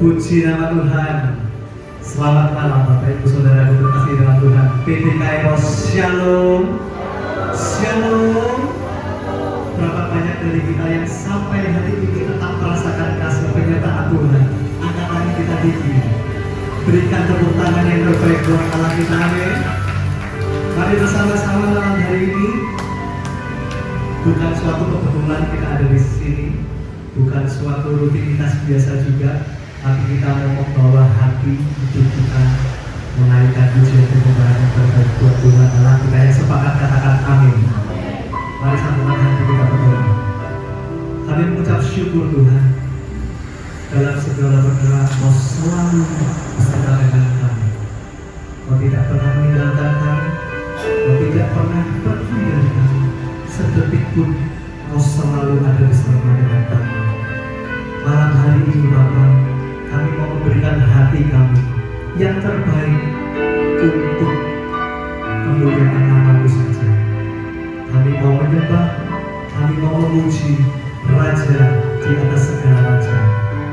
Puji nama Tuhan. Selamat malam Bapak Ibu Saudara terkasih dalam Tuhan. PT Kairos Shalom. Shalom. Berapa banyak dari kita yang sampai hari ini tetap merasakan kasih penyertaan Tuhan. Angkat tangan kita tinggi. Berikan tepuk tangan yang terbaik buat Allah kita. Amin. Mari bersama-sama malam hari ini. Bukan suatu kebetulan kita ada di sini. Bukan suatu rutinitas biasa juga, tapi kita mau membawa hati hidup kita menaikkan pujian penyembahan yang terbaik buat Tuhan Allah. Kita yang sepakat katakan amin. Mari satukan hati kita berdoa. Kami mengucap syukur Tuhan dalam segala perkara Kau selalu bersama dengan kami. Kau tidak pernah meninggalkan kami. Kau tidak pernah pergi dari kami. Sedetik pun Kau selalu ada bersama dengan kami. Malam hari ini Bapa, kami mau memberikan hati kami yang terbaik untuk kemuliaan nama-Mu saja. Kami mau menyembah, kami mau memuji Raja di atas segala raja,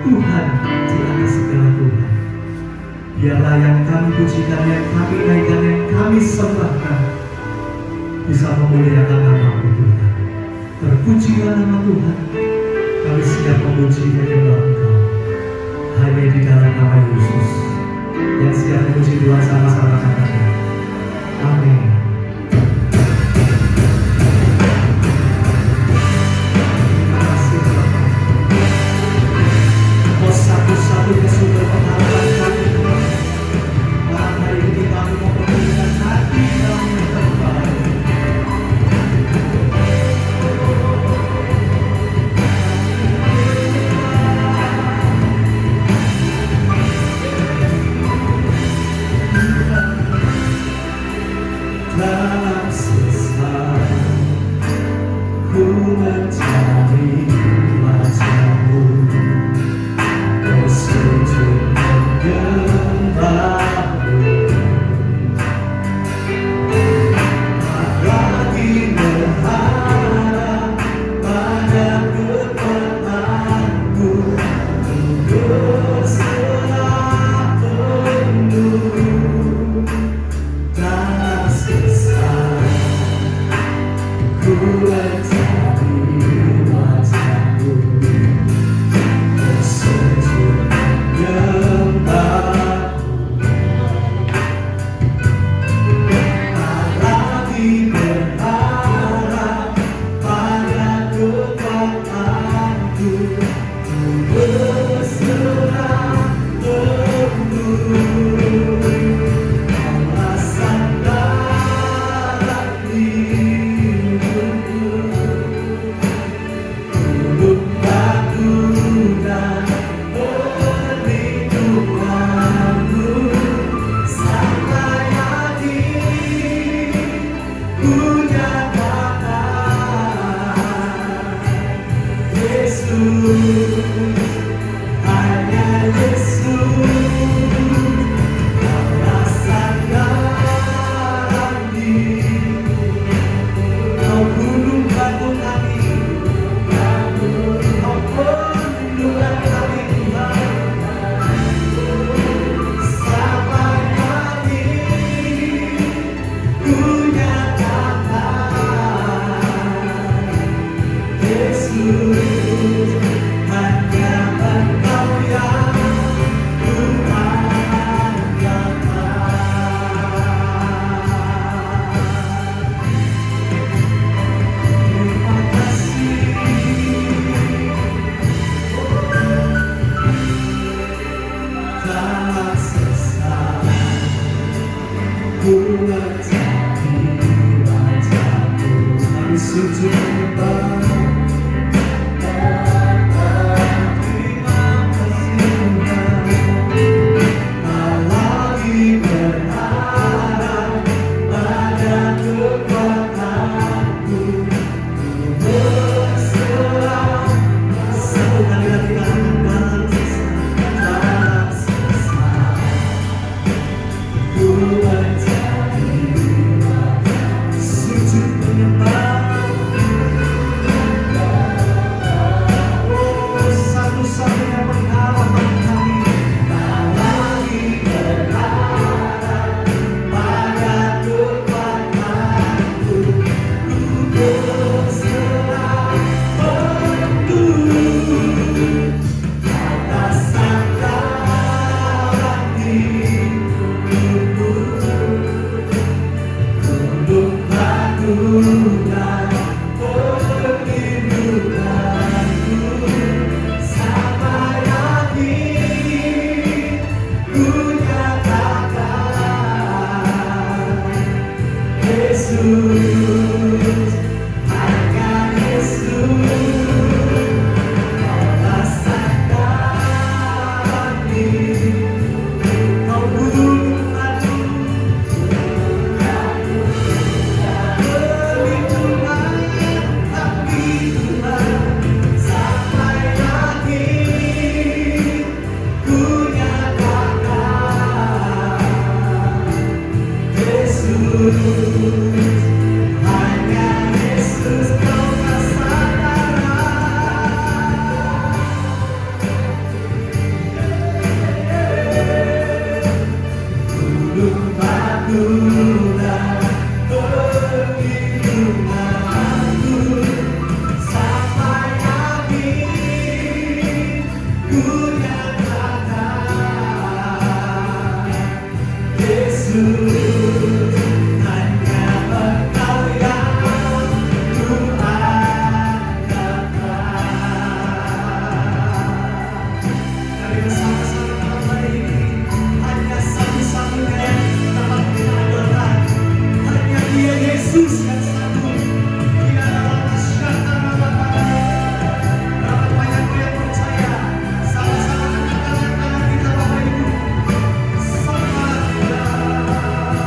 Tuhan di atas segala Tuhan. Biarlah yang kami pujikan, yang kami naikkan, yang kami sembahkan bisa memuliakan nama-Mu Tuhan. Terpujilah nama Tuhan. Kami siap memuji menyembah Engkau hanya di dalam nama Yesus. Yang siap memuji Tuhan sama-sama katakan amin. Terima kasih Bapak. Kau satu-satunya sumber pengharapan kami. Malam hari ini kami mau memberikan hati kami yang terbaik. Kau gunung agung, perlindungan kami Tuhan, sampai akhir ku nyatakan Yesus. Hanya Yesus kau gunung batu dan perlindunganku sampai akhir ku nyatakan Yesus. Hanya Engkau yang ku andalkan. Mari bersama-sama malam hari ini, hanya satu-satunya yang dapat kita andalkan, hanya Dia Yesus yang satu. Dia adalah masyarakat berapa banyak yang percaya. Sama-sama angkat tangan kita Bapak Ibu. Sama-sama.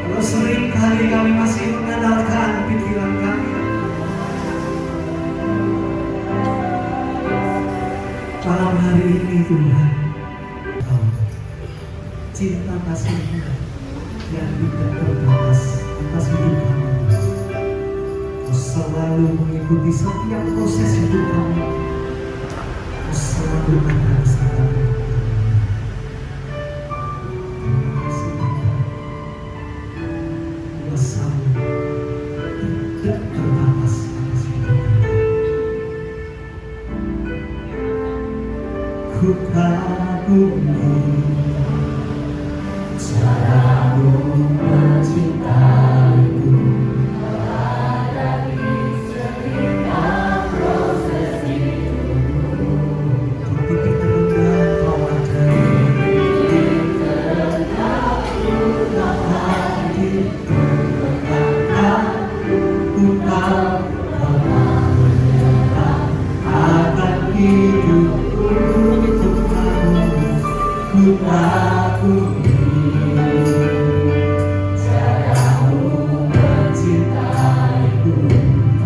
Kalau sering kali kami masih mengandalkan pikiran kami, malam hari ini Tuhan, cinta kasih-Mu yang tidak terbatas atas hidup kami. Kau selalu mengikuti setiap proses hidup kami. Kau selalu ada bersama kami. Terima kasih Tuhan. Kuasa-Mu tidak terbatas atas hidup kami. Ku kagumi caramu mencintaiku, menghadapi setiap proses hidupku. Titik terendah kau ada, titik terendah hatiku, ku tahu bahwa menyerah akan hidupku. Ku kagumi caramu mencintaiku,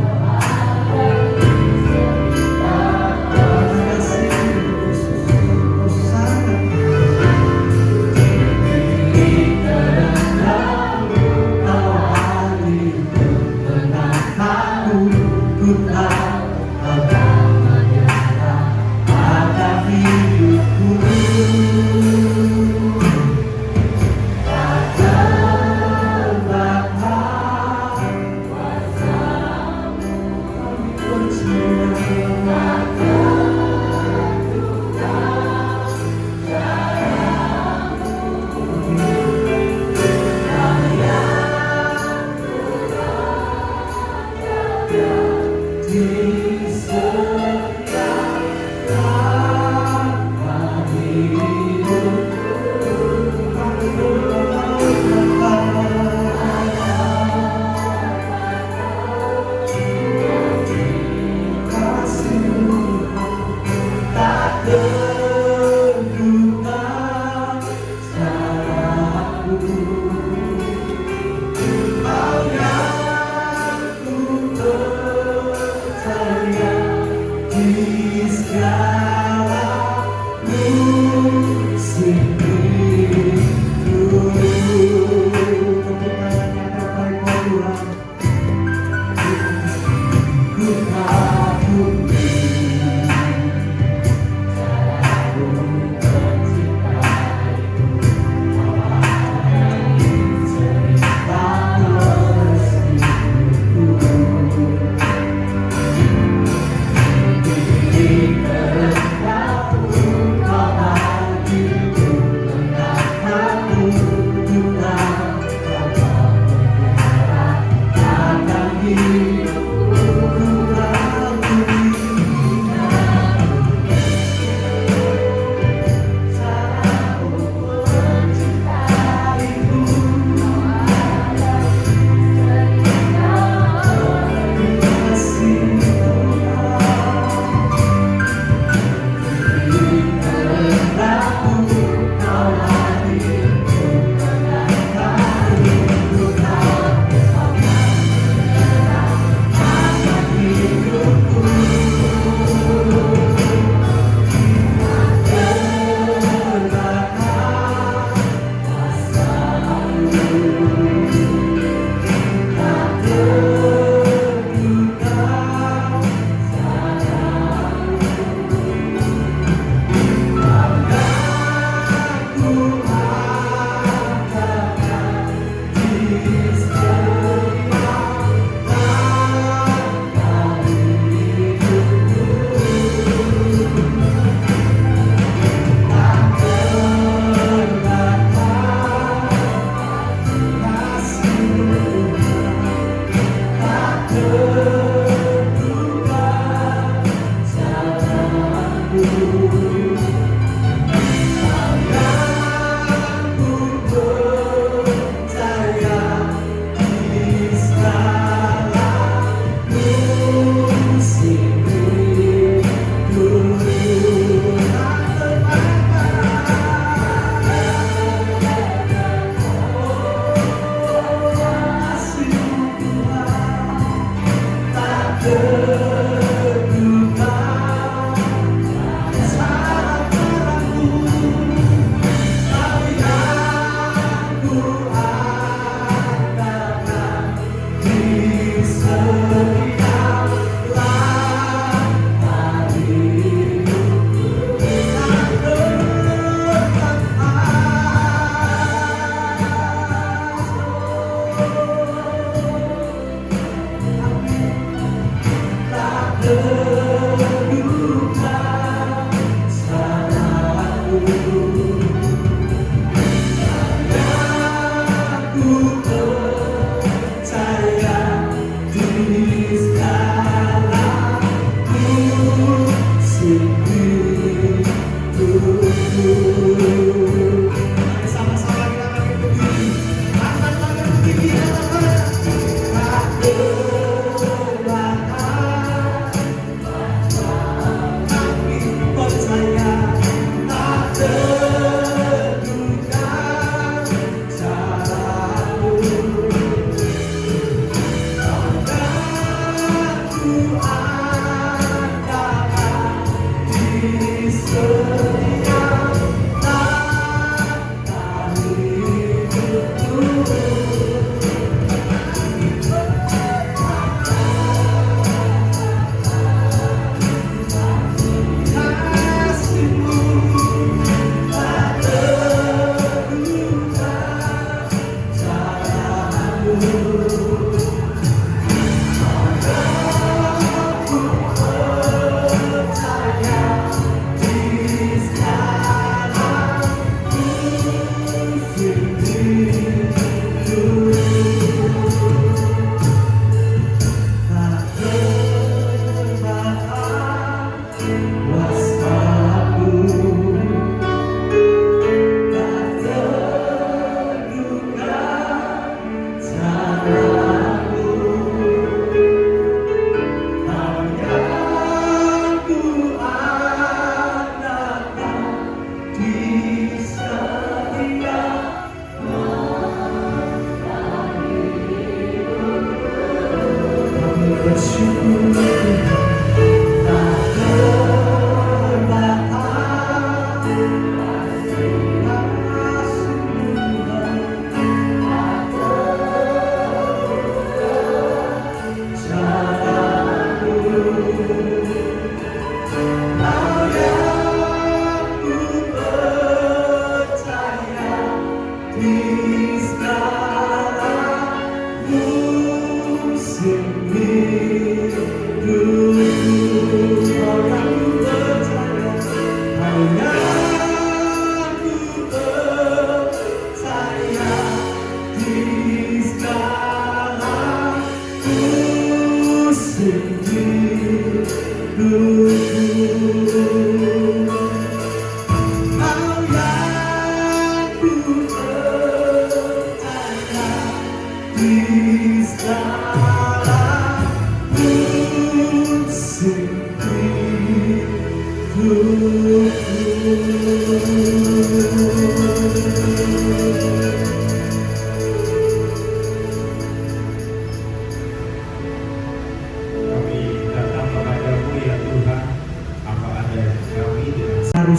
menghadapi setiap proses hidupku. Sangat titik terendah kau hadir menatapku. Ku tahu kau menyerah akan hidupku.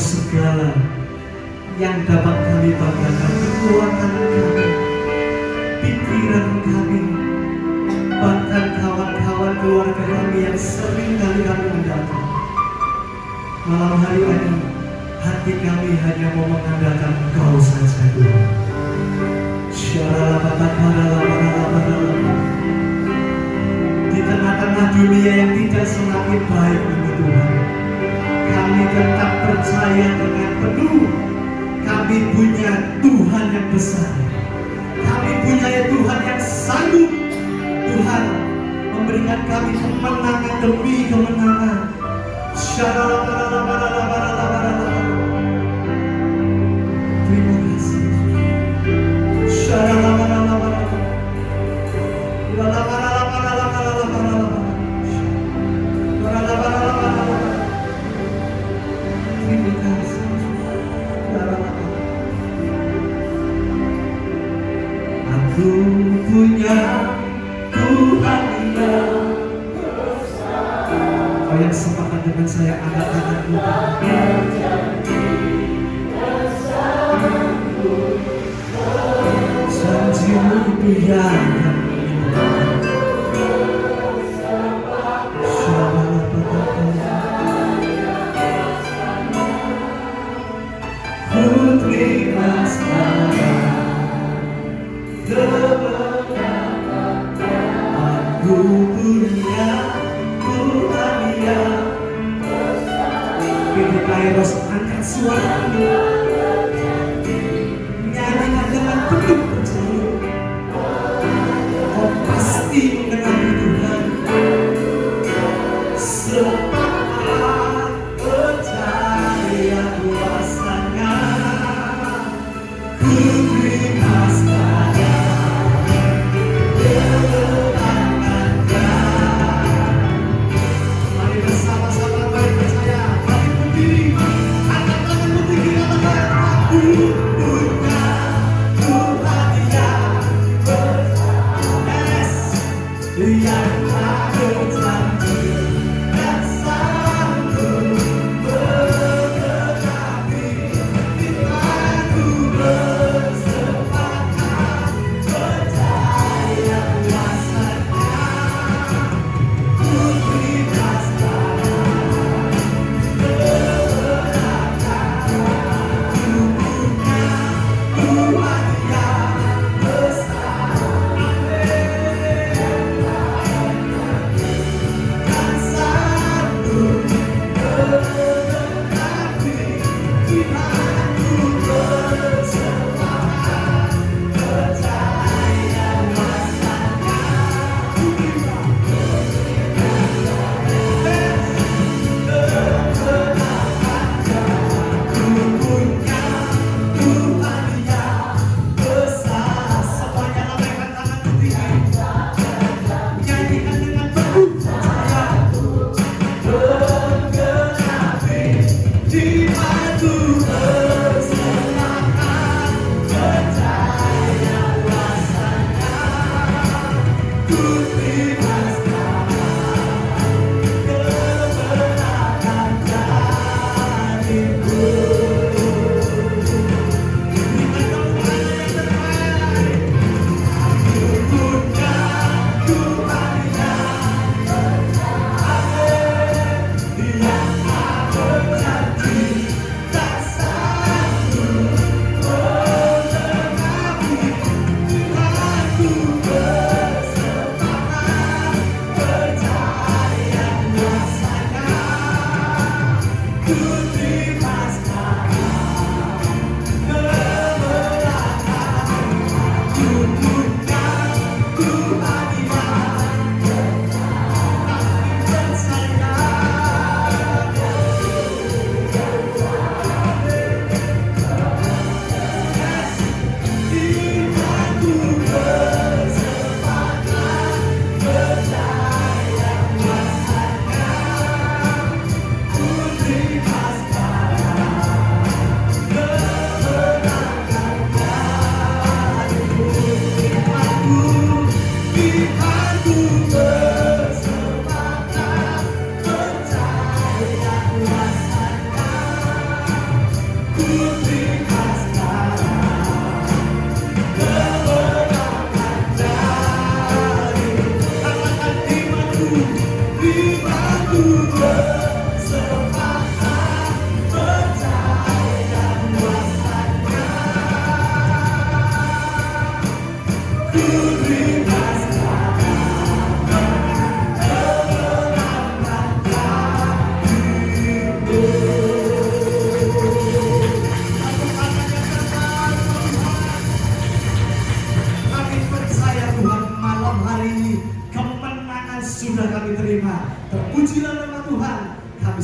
Segala yang dapat kami banggakan, kekuatan kami, pikiran kami, bahkan kawan-kawan keluarga kami yang sering kali kami mendatang. Malam hari ini hati kami hanya mau mengandalkan Engkau saja Tuhan. Di tengah-tengah dunia yang tidak semakin baik ini Tuhan, kami tetap percaya dengan penuh. Kami punya Tuhan yang besar. Kami punya Tuhan yang sanggup. Tuhan memberikan kami kemenangan demi kemenangan. Terima kasih. Aku punya Tuhan yang besar. Kau yang sepakat dengan saya, angkat tanganmu. Janjimu biarkan Putri Astaga, aku punya Tuhan yang besar. Pilih Kairos, angkat suaramu, nyanyikan dengan penuh percaya. Kau pasti mengenali Tuhan. Sepakat percaya kuasanya. Putri Astaga, mari bersama-sama mari percaya, mari berdiri, angkat tanganmu tinggi, katakan aku punya Tuhan yang besar. Yes, yang tak berjanji dan sanggup menggenapi firman-Ku. Bersepakat percaya kuasanya. Putri Astaga, ku punya Tuhan yang besar. Dan sanggup menggenapi firman-Ku. Bersepakat percaya kuasanya. Ku punya Tuhan yang besar. Semuanya lambaikan tanganmu tinggi, nyanyikan dengan penuh percaya. Menggenapi firman-Ku. Bersepakat percaya kuasanya. Putri Astaga, kemenangan jadiku. Berikan Tuhan yang terbaik. Aku punya Tuhan yang besar. Yang tak berjanji dan sanggup menggenapi firman-Ku. Bersepakat percaya kuasanya. Putri Astaga, kemenangan. Ku punya Tuhan yang besar. Percaya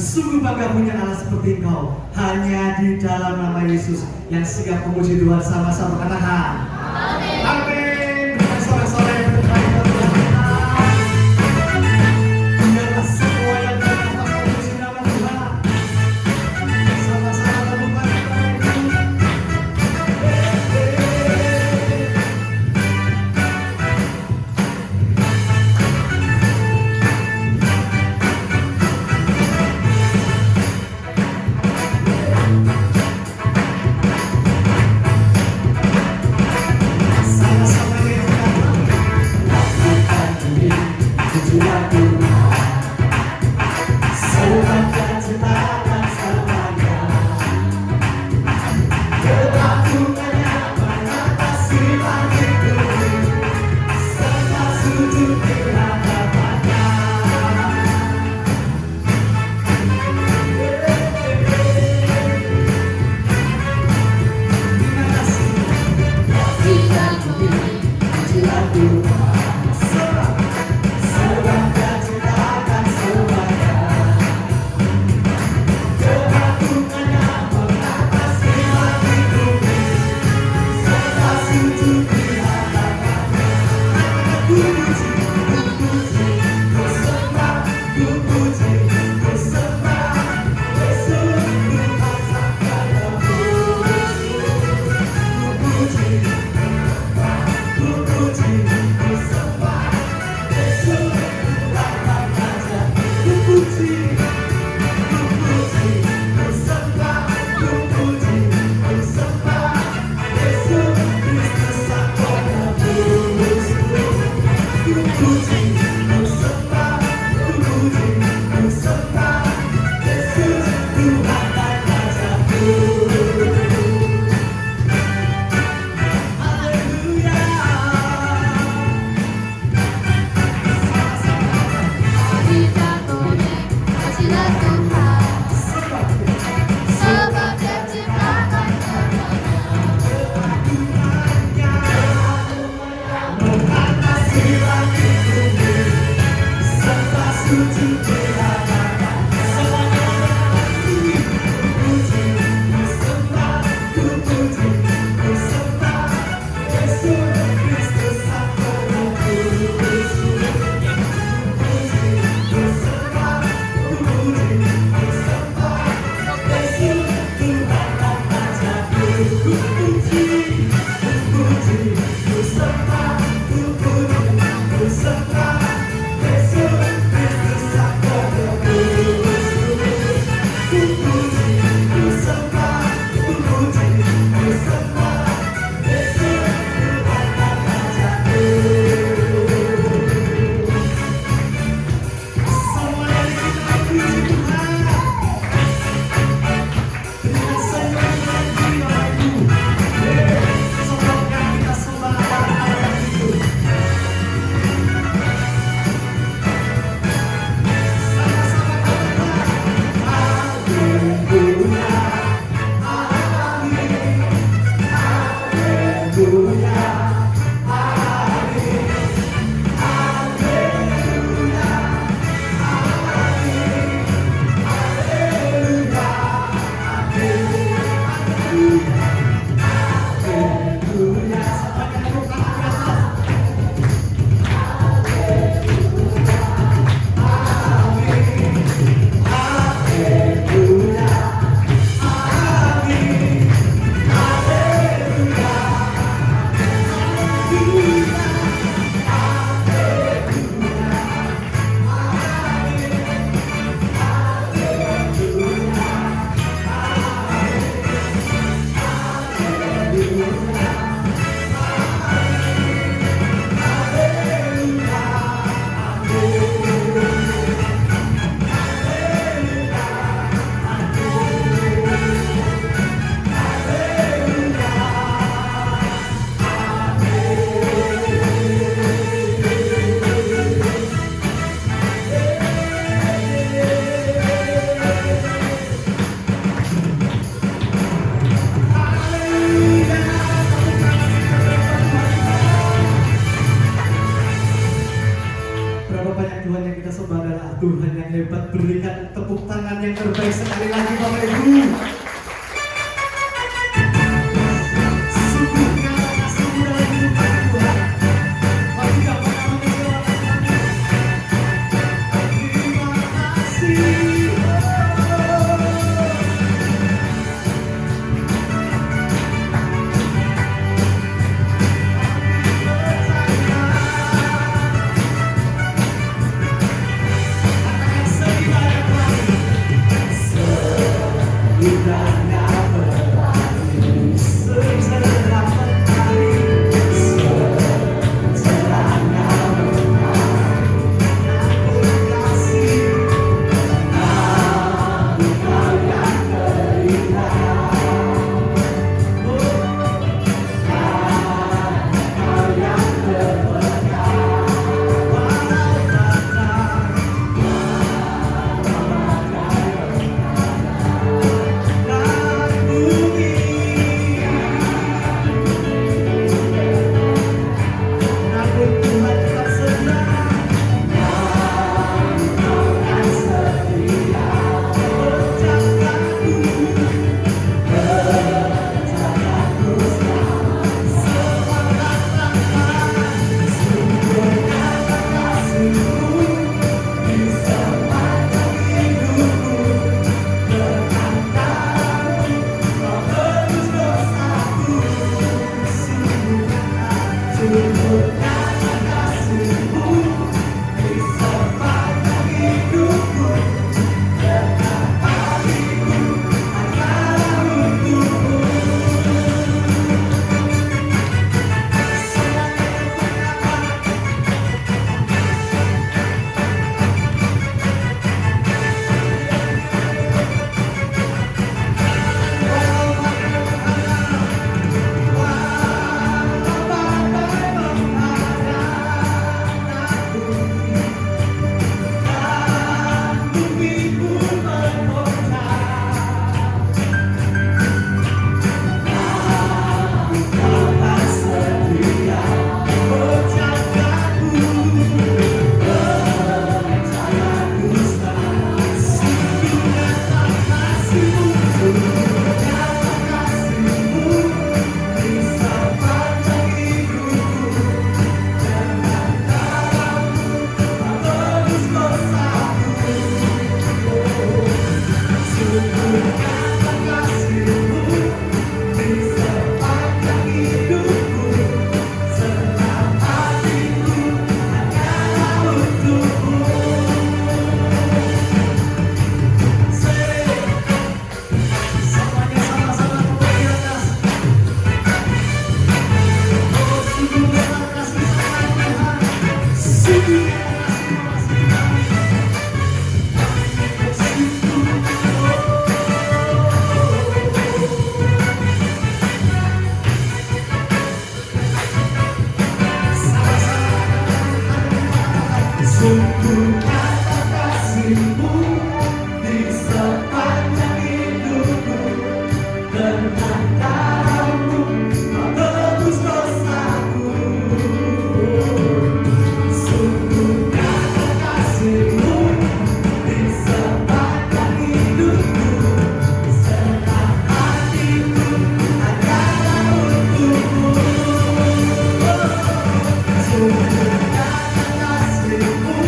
sungguh bangga punya Allah seperti Engkau. Hanya di dalam nama Yesus yang siap memuji Tuhan, sama-sama katakan amin. Amin. Dengan sore-sore yang terbaik buat Tuhan kita. Biarlah semua yang bernafas memuji nama Tuhan. Sama-sama tepuk tangan kita. Sama-sama kita lakukan ini tujuan Tuhan. Serahkan ciptaan semuanya, kelakuannya mengatasi langit bumi, serta sujud di hadapannya. Terima kasih. Lakukan ini tujuan Tuhan. Serahkan ciptaan semuanya, kelakuannya mengatasi langit bumi, serta sujud di hadapannya. Ku puji, ku sembah, ku puji, ku sembah Yesus, Tuhan Sang Penebus. Ku puji, ku puji, ku sembah Yesus, Tuhan Sang Raja. Ku puji, ku puji, ku sembah, ku puji, ku sembah Yesus Kristus Sang Penebus. Ku puji, ku sembah, ku puji, ku sembah Yesus Tuhan dan Rajaku. Haleluya. Kita boleh pujilah Tuhan, sebab Dia ciptakan semuanya. Mengatasi langit bumi, serta sujud di hadapannya. Semuanya ku puji, ku sembah, ku puji, ku sembah Yesus Kristus Sang Penebus. Ku puji, ku sembah, ku puji, ku sembah Yesus Tuhan dan Rajaku. Ku puji, ku puji, ku sembah, ku puji, ku sembah Yesus Kristus Sang Penebus. Ku puji, ku sembah, ku puji, ku sembah Yesus Tuhan dan Rajaku. Semuanya kita puji Tuhan. Dengan senyum dan jiwaku, semoga kita sembah Allah yang hidup. Sama-sama katakan haleluya, amin, haleluya, amin, haleluya, amin, haleluya, sampai tepuk tangan di atas. Haleluya, amin, haleluya, Tuhan yang kita sembah adalah Tuhan yang hebat. Berikan tepuk tangan yang terbaik sekali lagi Bapak Ibu. Sungguh terima kasih dalam hidup kami Tuhan. Mari kita mengucapkan terima kasih. Sungguh kata kasihmu di sepanjang hidupku, dengan darahmu kau tebus dosaku. Sungguh kata kasihmu di sepanjang hidupku, senang hatiku hanyalah untukmu. Sungguh kata kasihmu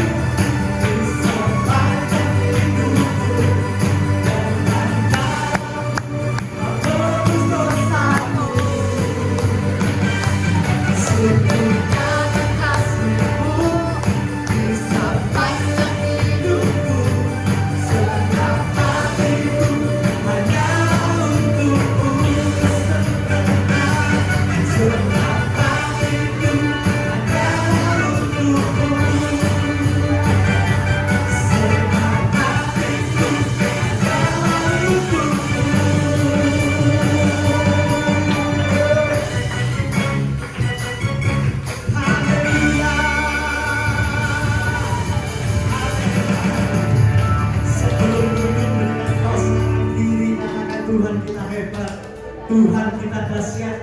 Tuhan kita hebat, Tuhan kita dahsyat.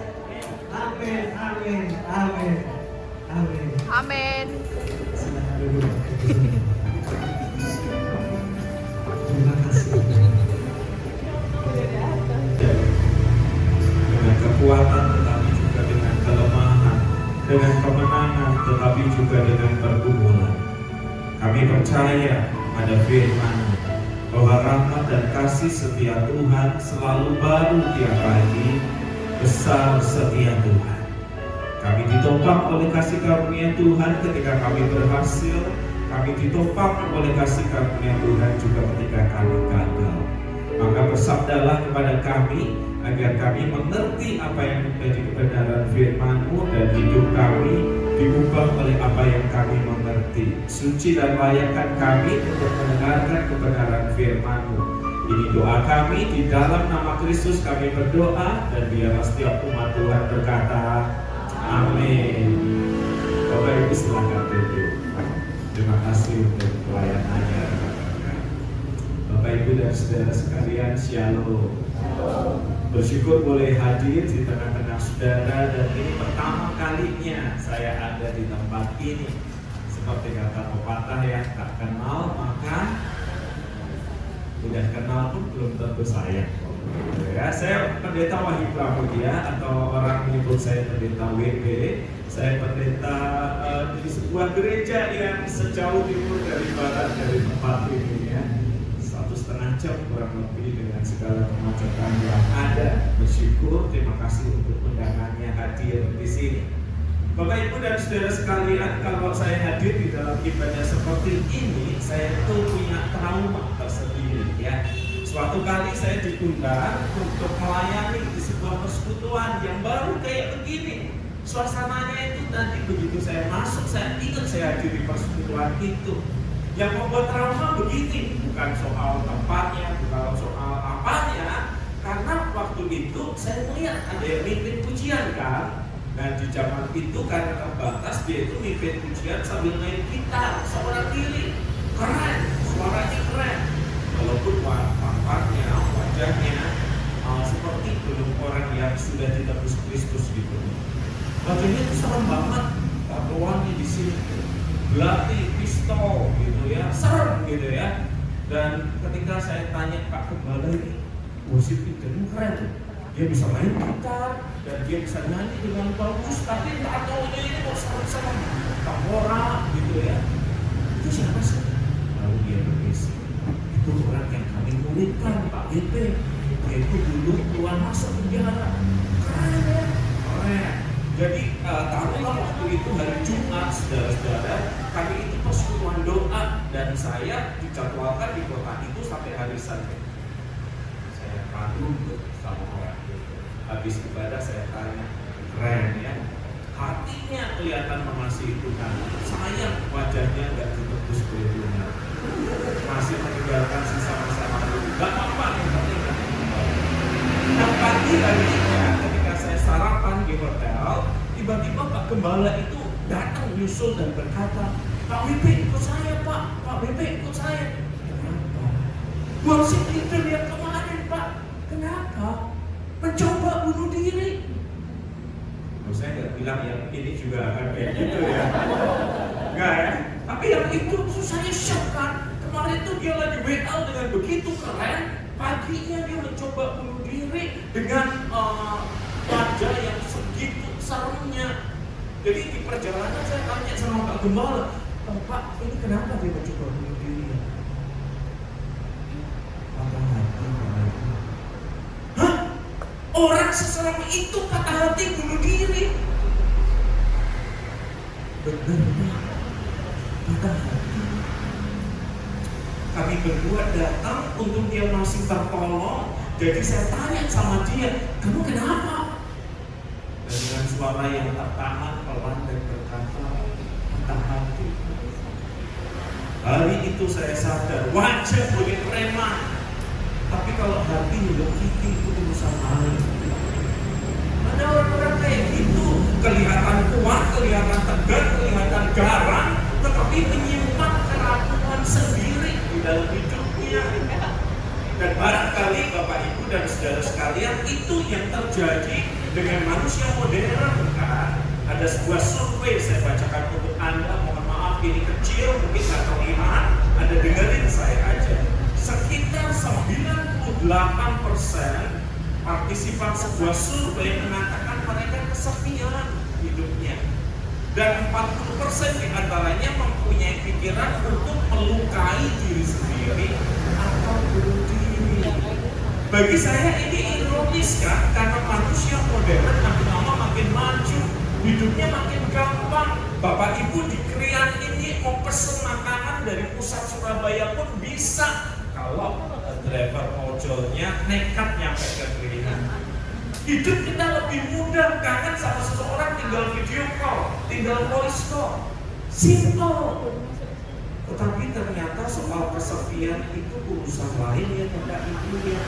Amin, amin, amin, amin. Amin. Silakan dulu. Terima kasih. Kami percaya ada firman bahwa rahmat dan kasih setia Tuhan selalu baru tiap pagi. Besar setia Tuhan. Kami ditopang oleh kasih karunia Tuhan ketika kami berhasil. Kami ditopang oleh kasih karunia Tuhan juga ketika kami gagal. Maka bersabdalah kepada kami agar kami mengerti apa yang menjadi kebenaran firman-Mu dan hidup kami diubah oleh apa yang kami mengerti. Suci dan layakkan kami untuk mendengarkan kebenaran firman-Mu. Ini doa kami, di dalam nama Kristus kami berdoa, dan biarlah setiap umat Tuhan berkata amin. Bapak Ibu silakan duduk. Terima kasih untuk pelayanannya. Bapak Ibu dan saudara sekalian, shalom. Bersyukur boleh hadir di tengah-tengah saudara, dan ini pertama kalinya saya ada di tempat ini. Seperti kata pepatah ya, tak kenal maka udah kenal pun belum tentu sayang. Ya, saya pendeta Wahyu Pramudia, atau orang menyebut saya pendeta WB. Saya pendeta di sebuah gereja yang sejauh timur dari barat dari tempat ini ya. 1,5 jam kurang lebih dengan segala kemacetan yang ada. Bersyukur, terima kasih untuk undangannya hadir di sini. Bapak Ibu dan saudara sekalian, kalau saya hadir di dalam ibadah seperti ini, saya tuh punya trauma tersendiri ya. Suatu kali saya diundang untuk melayani di sebuah persekutuan yang baru kayak begini. Suasananya itu nanti begitu saya masuk, saya ingat saya hadir di persekutuan itu. Yang membuat trauma begini, bukan soal tempatnya, bukan soal apanya, karena waktu itu saya melihat ada yang mimpin pujian kan. Nah di zaman itu karena terbatas, dia itu mimpin pujian sambil main gitar seorang diri. Keren, suaranya keren. Walaupun tampaknya, wajahnya seperti belum orang yang sudah ditebus Kristus gitu. Wajahnya itu serem banget, tatoannya di sini, belati, pistol gitu ya, serem gitu ya. Dan ketika saya tanya Pak Gembala ini, musik itu keren. Dia bisa main gitar dan dia bisa nyanyi dengan bagus, tapi tatonya ini kok serem-serem, tambora gitu ya. Itu siapa sih? Lalu dia berkisah, itu orang yang kami muridkan, Pak BP. Dia itu dulu keluar masuk penjara. Keren ya? Keren. Jadi taruhlah waktu itu hari Jumat, saudara-saudara, kami itu persekutuan doa, dan saya dijadwalkan di kota itu sampai hari Senin. Saya kagum sama orang itu. Habis ibadah saya tanya, keren ya? Hatinya kelihatan mengasihi Tuhan. Sayang wajahnya nggak ditebus oleh Tuhan. Masih meninggalkan sisa masa lalu. Gak apa-apa, yang penting kan. Nah pagi harinya ketika saya sarapan di hotel, tiba-tiba Pak Gembala itu datang nyusul dan berkata, Pak WP ikut saya Pak, Pak WP ikut saya. Kenapa? Worship leader yang kemarin Pak. Kenapa? Mencoba bunuh diri. Saya nggak bilang yang ini juga akan kayak gitu ya. Enggak ya. Tapi yang itu saya shock kan. Kemarin tuh dia lagi WL dengan begitu keren. Paginya dia mencoba bunuh diri dengan wajah yang segitu seremnya. Jadi di perjalanan saya tanya sama Pak Gembala, Pak ini kenapa dia mencoba bunuh diri? Patah hati. Hah? Orang seserem itu patah hati bunuh diri? Benar, patah hati. Kami berdua datang untuk dia masih tertolong. Jadi saya tanya sama dia, kamu kenapa? Dan dengan suara yang tertahan, pelan dan berkata, patah hati. Hari itu saya sadar, wajah boleh preman, tapi kalau hati menyakiti itu urusan lain. Ada orang-orang kayak gitu, kelihatan kuat, kelihatan tegar, kelihatan garang, tetapi menyimpan keraguan sendiri di dalam hidupnya. Dan barangkali Bapak Ibu dan saudara sekalian, itu yang terjadi dengan manusia modern kan. Ada sebuah survei saya bacakan untuk Anda, mohon maaf ini kecil, mungkin nggak terlihat, Anda dengerin saya aja. Sekitar 98% partisipan sebuah survei mengatakan mereka kesepian hidupnya. Dan 40% diantaranya mempunyai pikiran untuk melukai diri sendiri atau bunuh diri. Bagi saya ini ironis kan, karena manusia modern makin lama makin maju, hidupnya makin gampang. Bapak Ibu di Krian ini mau pesen makanan dari pusat Surabaya pun bisa, kalau driver ojolnya nekat nyampe ke Krian. Hidup kita lebih mudah, kangen sama seseorang tinggal video call, tinggal voice call, simple. Tetapi ternyata soal kesepian itu urusan lain ya Bapak Ibu ya.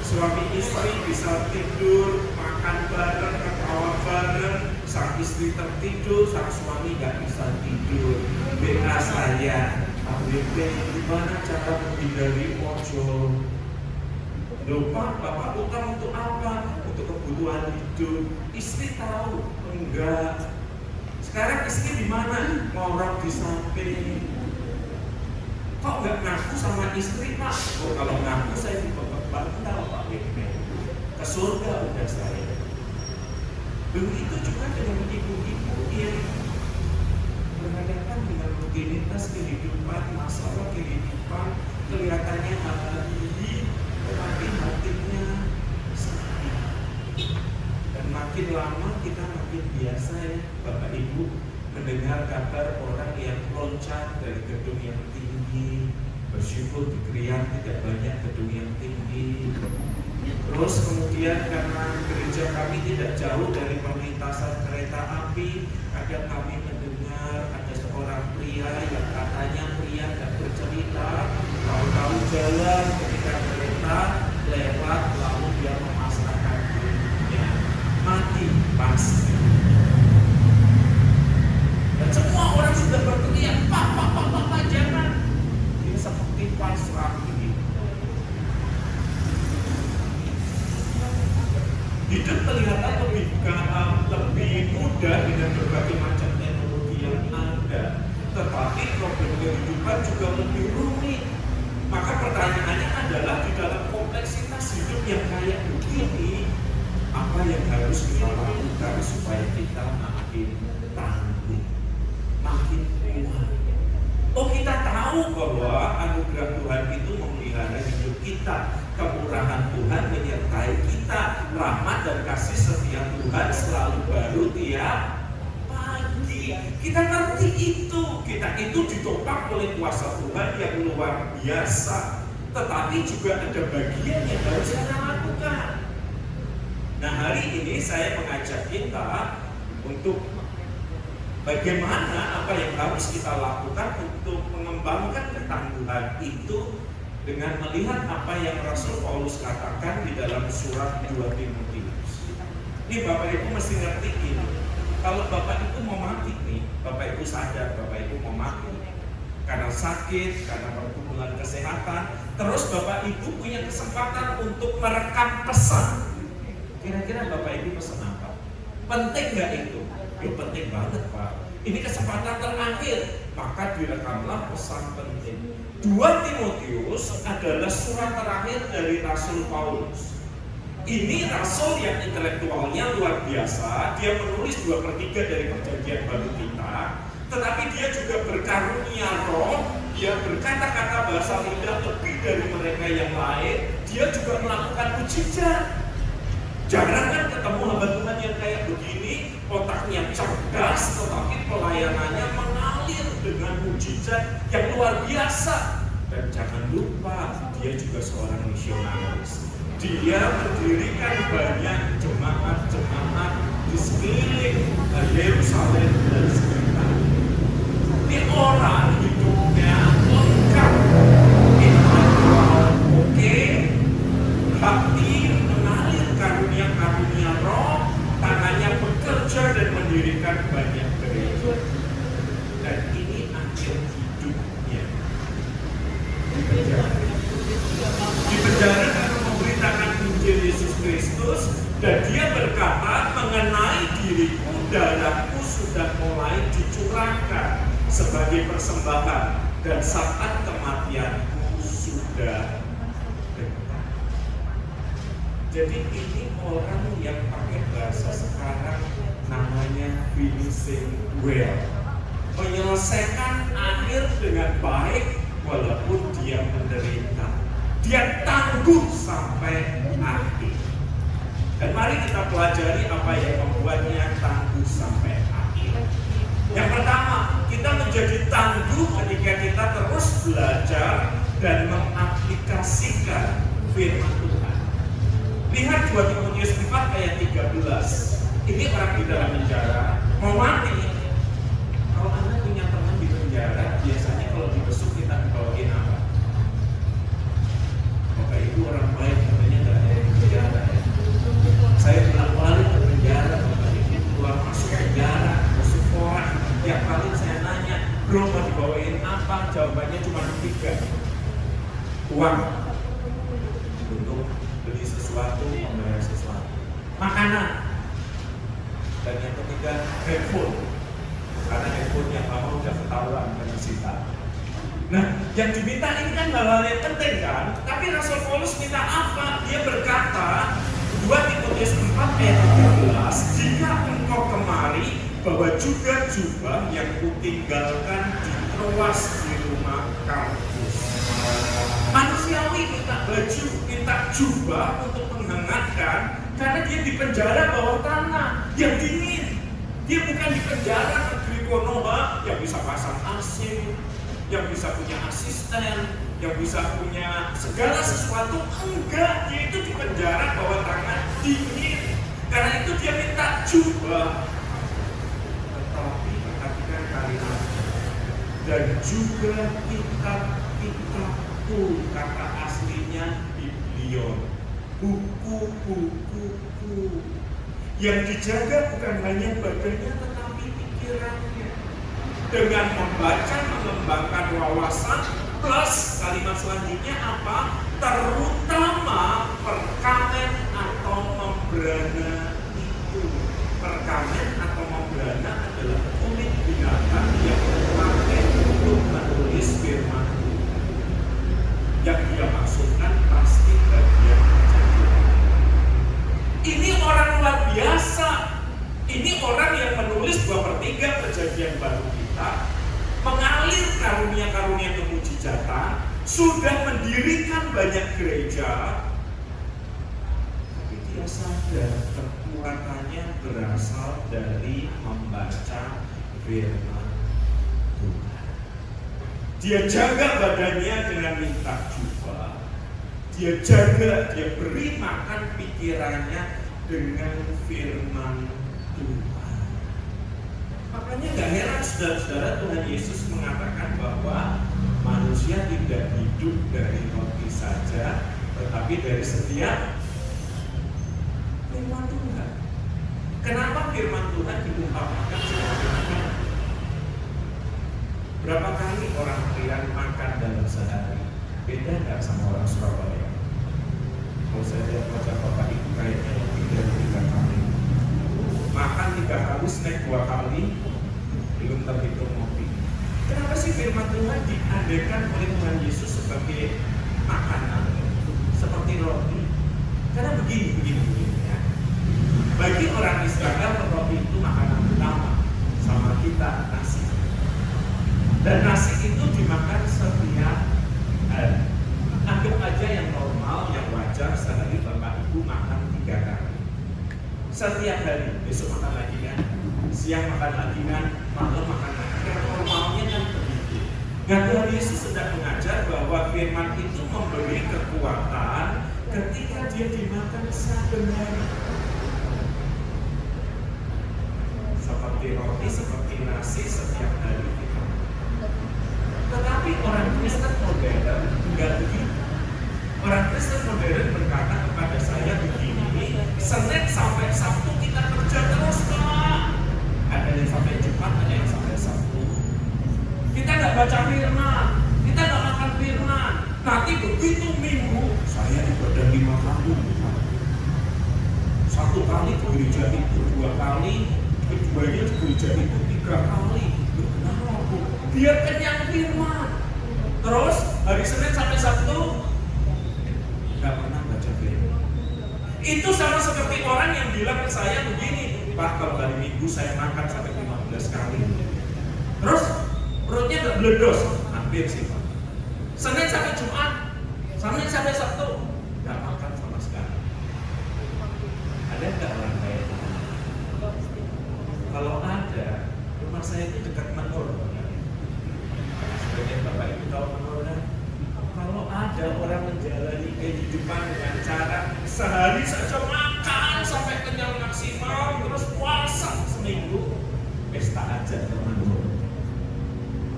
Suami istri bisa tidur, makan bareng, ketawa bareng, sang istri tertidur, sang suami nggak bisa tidur. WA saya, ABB, gimana cara menghindari ojol? Lupa, Bapak utang untuk apa? Untuk kebutuhan hidup. Istri tahu? Enggak. Sekarang istri di mana? Ngorok di samping. Kok nggak ngaku sama istri, Pak? Oh, kalau ngaku saya dibantal, Pak. Ke surga udah saya. Begitu juga dengan ibu-ibu yang berhadapan dengan rutinitas kehidupan, masalah kehidupan, kelihatannya hari tetapi hatinya sakit. Dan makin lama kita makin biasa ya Bapak Ibu mendengar kabar orang yang loncat dari gedung yang tinggi. Bersyukur di Krian tidak banyak gedung yang tinggi. Terus kemudian karena gereja kami tidak jauh dari perlintasan kereta api, kadang kami mendengar ada seorang pria yang katanya pria dan bercerita, tahu-tahu jalan ketika kereta lewat lalu dia memasrahkan dirinya mati pas. Dan semua orang sudah berteriak, Pak, jangan. Dia seperti pasrah begitu. Hidup kelihatan lebih mudah dengan berbagai macam teknologi yang ada, tetapi problem kehidupan juga lebih rumit. Maka pertanyaannya adalah di dalam kompleksitas hidup yang kayak begini, apa yang harus kita lakukan supaya kita makin tangguh, makin kuat? Oh, kita tahu bahwa anugerah Tuhan itu memelihara hidup kita, kemurahan Tuhan menyertai kita, rahmat dan kasih setia Tuhan selalu baru tiap pagi. Kita ngerti itu, kita itu ditopang oleh kuasa Tuhan yang luar biasa. Tetapi juga ada bagian yang harus kita lakukan. Nah, hari ini saya mengajak kita untuk bagaimana apa yang harus kita lakukan untuk mengembangkan ketangguhan itu dengan melihat apa yang Rasul Paulus katakan di dalam surat 2 Timotius. Ini Bapak Ibu mesti ngerti ini. Kalau Bapak Ibu mau mati nih, Bapak Ibu sadar Bapak Ibu mau mati karena sakit, karena pergumulan kesehatan, terus Bapak Ibu punya kesempatan untuk merekam pesan. Kira-kira Bapak Ibu pesan apa? Penting nggak itu? Ya penting banget Pak. Ini kesempatan terakhir, maka direkamlah pesan penting. 2 Timotius adalah surat terakhir dari Rasul Paulus. Ini Rasul yang intelektualnya luar biasa. Dia menulis 2/3 dari perjanjian baru kita, tetapi dia juga berkarunia roh. Dia berkata-kata bahasa lidah lebih dari mereka yang lain. Dia juga melakukan mujizat. Jarang kan ketemu hamba Tuhan yang kayak begini, otaknya cerdas, tetapi pelayanannya mengalir dengan mujizat yang luar biasa. Dan jangan lupa, dia juga seorang misionaris. Dia mendirikan banyak jemaat-jemaat di sekeliling Yerusalem dan sekitarnya. Ini orang hidupnya lengkap, intelektual oke, hati mengalir karunia-karunia roh, tangannya bekerja dan mendirikan banyak gereja. Dan ini akhir hidupnya di penjara karena memberitakan Injil Yesus Kristus. Dan dia berkata, mengenai diriku, darahku sudah mulai dicurahkan sebagai persembahan, dan saat kematianku sudah dekat. Jadi ini orang yang pakai bahasa sekarang namanya finishing well, menyelesaikan akhir dengan baik walaupun dia menderita. Dia tangguh sampai akhir. Dan mari kita pelajari apa yang membuatnya tangguh sampai akhir. Yang pertama, kita menjadi tangguh ketika kita terus belajar dan mengaplikasikan firman Tuhan. Lihat 2 Timotius 4 ayat 13. Ini orang di dalam penjara mau mati. Kalau Anda punya teman di penjara, biasanya kalau dibesuk kita dibawain apa? Bapak Ibu orang baik katanya nggak ada yang penjara ya. Saya bolak-balik ke penjara, Bapak Ibu keluar masuk penjara, masuk orang. Tiap kali saya nanya, bro mau dibawain apa? Jawabannya cuma 3. Uang untuk beli sesuatu, membayar sesuatu, makanan, dan yang ketiga handphone, karena handphone yang lama udah ketahuan dan disita. Nah, yang diminta ini kan hal-hal yang penting kan? Tapi Rasul Paulus minta apa? Dia berkata 2 Timotius 4 ayat 13, jika engkau kemari bawa juga jubah yang kutinggalkan di Troas di rumah Karpus. Manusiawi minta baju, minta jubah untuk menghangatkan karena dia di penjara bawah tanah yang dingin. Dia bukan di penjara negeri Konoha yang bisa pasang AC, yang bisa punya asisten, yang bisa punya segala sesuatu. Enggak, dia itu di penjara bawah tanah dingin. Karena itu dia minta jubah. Tetapi perhatikan kalimat dan juga kitab-kitabku, kata aslinya biblion, buku-bukuku yang dijaga bukan hanya badannya tetapi pikirannya. Dengan membaca, mengembangkan wawasan, plus kalimat selanjutnya apa? Terutama perkamen atau membrana itu. Perkamen atau membrana adalah kulit binatang yang dipakai untuk menulis firman Tuhan. Yang dia maksudkan pasti bagian kejadian. Ini orang luar biasa. Ini orang yang menulis 2/3 perjanjian baru kita, mengalir karunia-karunia kemujizatan, sudah mendirikan banyak gereja, tapi dia sadar kekuatannya berasal dari membaca firman Tuhan. Dia jaga badannya dengan minta jubah. Dia jaga, dia beri makan pikirannya dengan firman Tuhan. Makanya gak heran saudara-saudara, Tuhan Yesus mengatakan bahwa manusia tidak hidup dari roti saja, tetapi dari setiap firman Tuhan. Kenapa firman Tuhan diungkapkan sebagai makan? Berapa kali orang Rian makan dalam sehari? Beda nggak sama orang Surabaya? Kalau saya lihat wajah Bapak Ibu kayaknya lebih dari 3 kali. Makan 3 kali, snack 2 kali, belum terhitung ngopi. Kenapa sih firman Tuhan diadakan oleh Tuhan Yesus sebagai makanan, seperti roti? Karena begini ya. Bagi orang Israel, roti itu makanan utama, sama kita nasi. Dan nasi itu dimakan setiap hari. Anggap aja yang normal, yang wajar sehari Bapak Ibu makan 3 kali. Setiap hari, besok makan lagi kan, siang makan lagi kan, malam makan lagi kan, normalnya kan begitu. Dan Tuhan Yesus sedang mengajar bahwa firman itu memberi kekuatan ketika dia dimakan saben hari. Seperti roti, seperti nasi setiap hari kita. Tetapi orang Kristen modern enggak begitu. Orang Kristen modern berkata kepada saya begini, Senin sampai Sabtu kita kerja terus Pak. Ada yang sampai Jumat, ada yang sampai Sabtu. Kita nggak baca firman, kita nggak makan firman. Nanti begitu Minggu, saya ibadah 5 kali. 1 kali ke gereja itu, 2 kali, keduanya ke gereja itu 3 kali. Kenapa Bu? Biar kenyang firman. Terus hari Senin sampai Sabtu nggak pernah baca firman. Itu sama seperti orang yang bilang ke saya begini, Pak, kalau hari Minggu saya makan sampai 15 kali. Terus perutnya nggak meledos, hampir sih Pak. Senin sampai Jumat, Senin sampai Sabtu, nggak makan sama sekali. Ada nggak orang kayak itu? Kalau ada, rumah saya itu dekat Menur. Sebagian Bapak Ibu tahu Menur kan? Kalau ada orang menjalani kehidupan dengan cara sehari saja makan sampai kenyang maksimal, terus puasa seminggu, pesta aja teman-teman.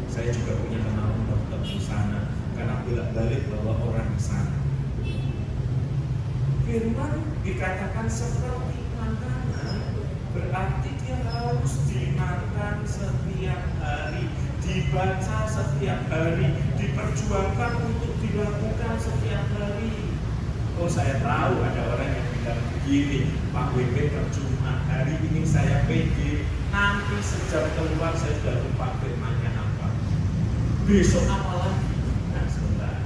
Saya juga punya kenalan dokter di sana karena bolak-balik bawa orang ke sana. Firman dikatakan seperti makanan, berarti dia harus dimakan setiap hari, dibaca setiap hari, diperjuangkan untuk dilakukan setiap hari. Oh, saya tahu ada orang yang bilang begini, Pak WP percuma, hari ini saya PD, nanti sejam keluar saya sudah lupa firmannya apa. Besok apa lagi? Nah, sebentar.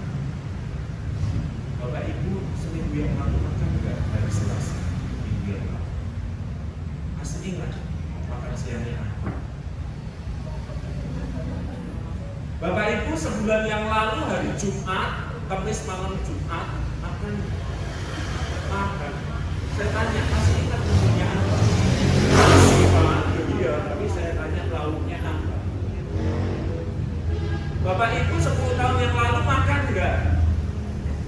Bapak Ibu seminggu yang lalu makan enggak hari Selasa, minggu yang lalu? Masih ingat makan siangnya apa? Bapak Ibu sebulan yang lalu hari Jumat, Kamis malam Jumat makan. Saya tanya masih ingat menunya apa? Masih Pak, iya, tapi saya tanya lauknya apa? Bapak Ibu 10 tahun yang lalu makan enggak?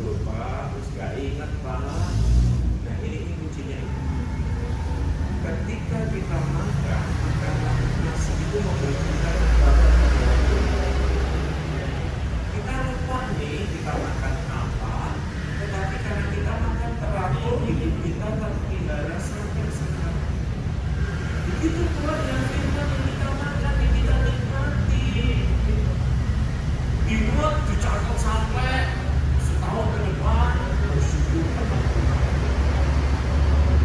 Lupa, terus gak ingat Pak. Nah ini kuncinya. Ketika kita makan nasi itu memberi kita kepada kita lupa nih kita makan apa, tetapi karena kita makan teratur hidup kita terpelihara sampai sekarang. Begitu pula yang firman yang kita makan, yang kita nikmati. Dibuat dicatat sampai setahun ke depan, bersyukur.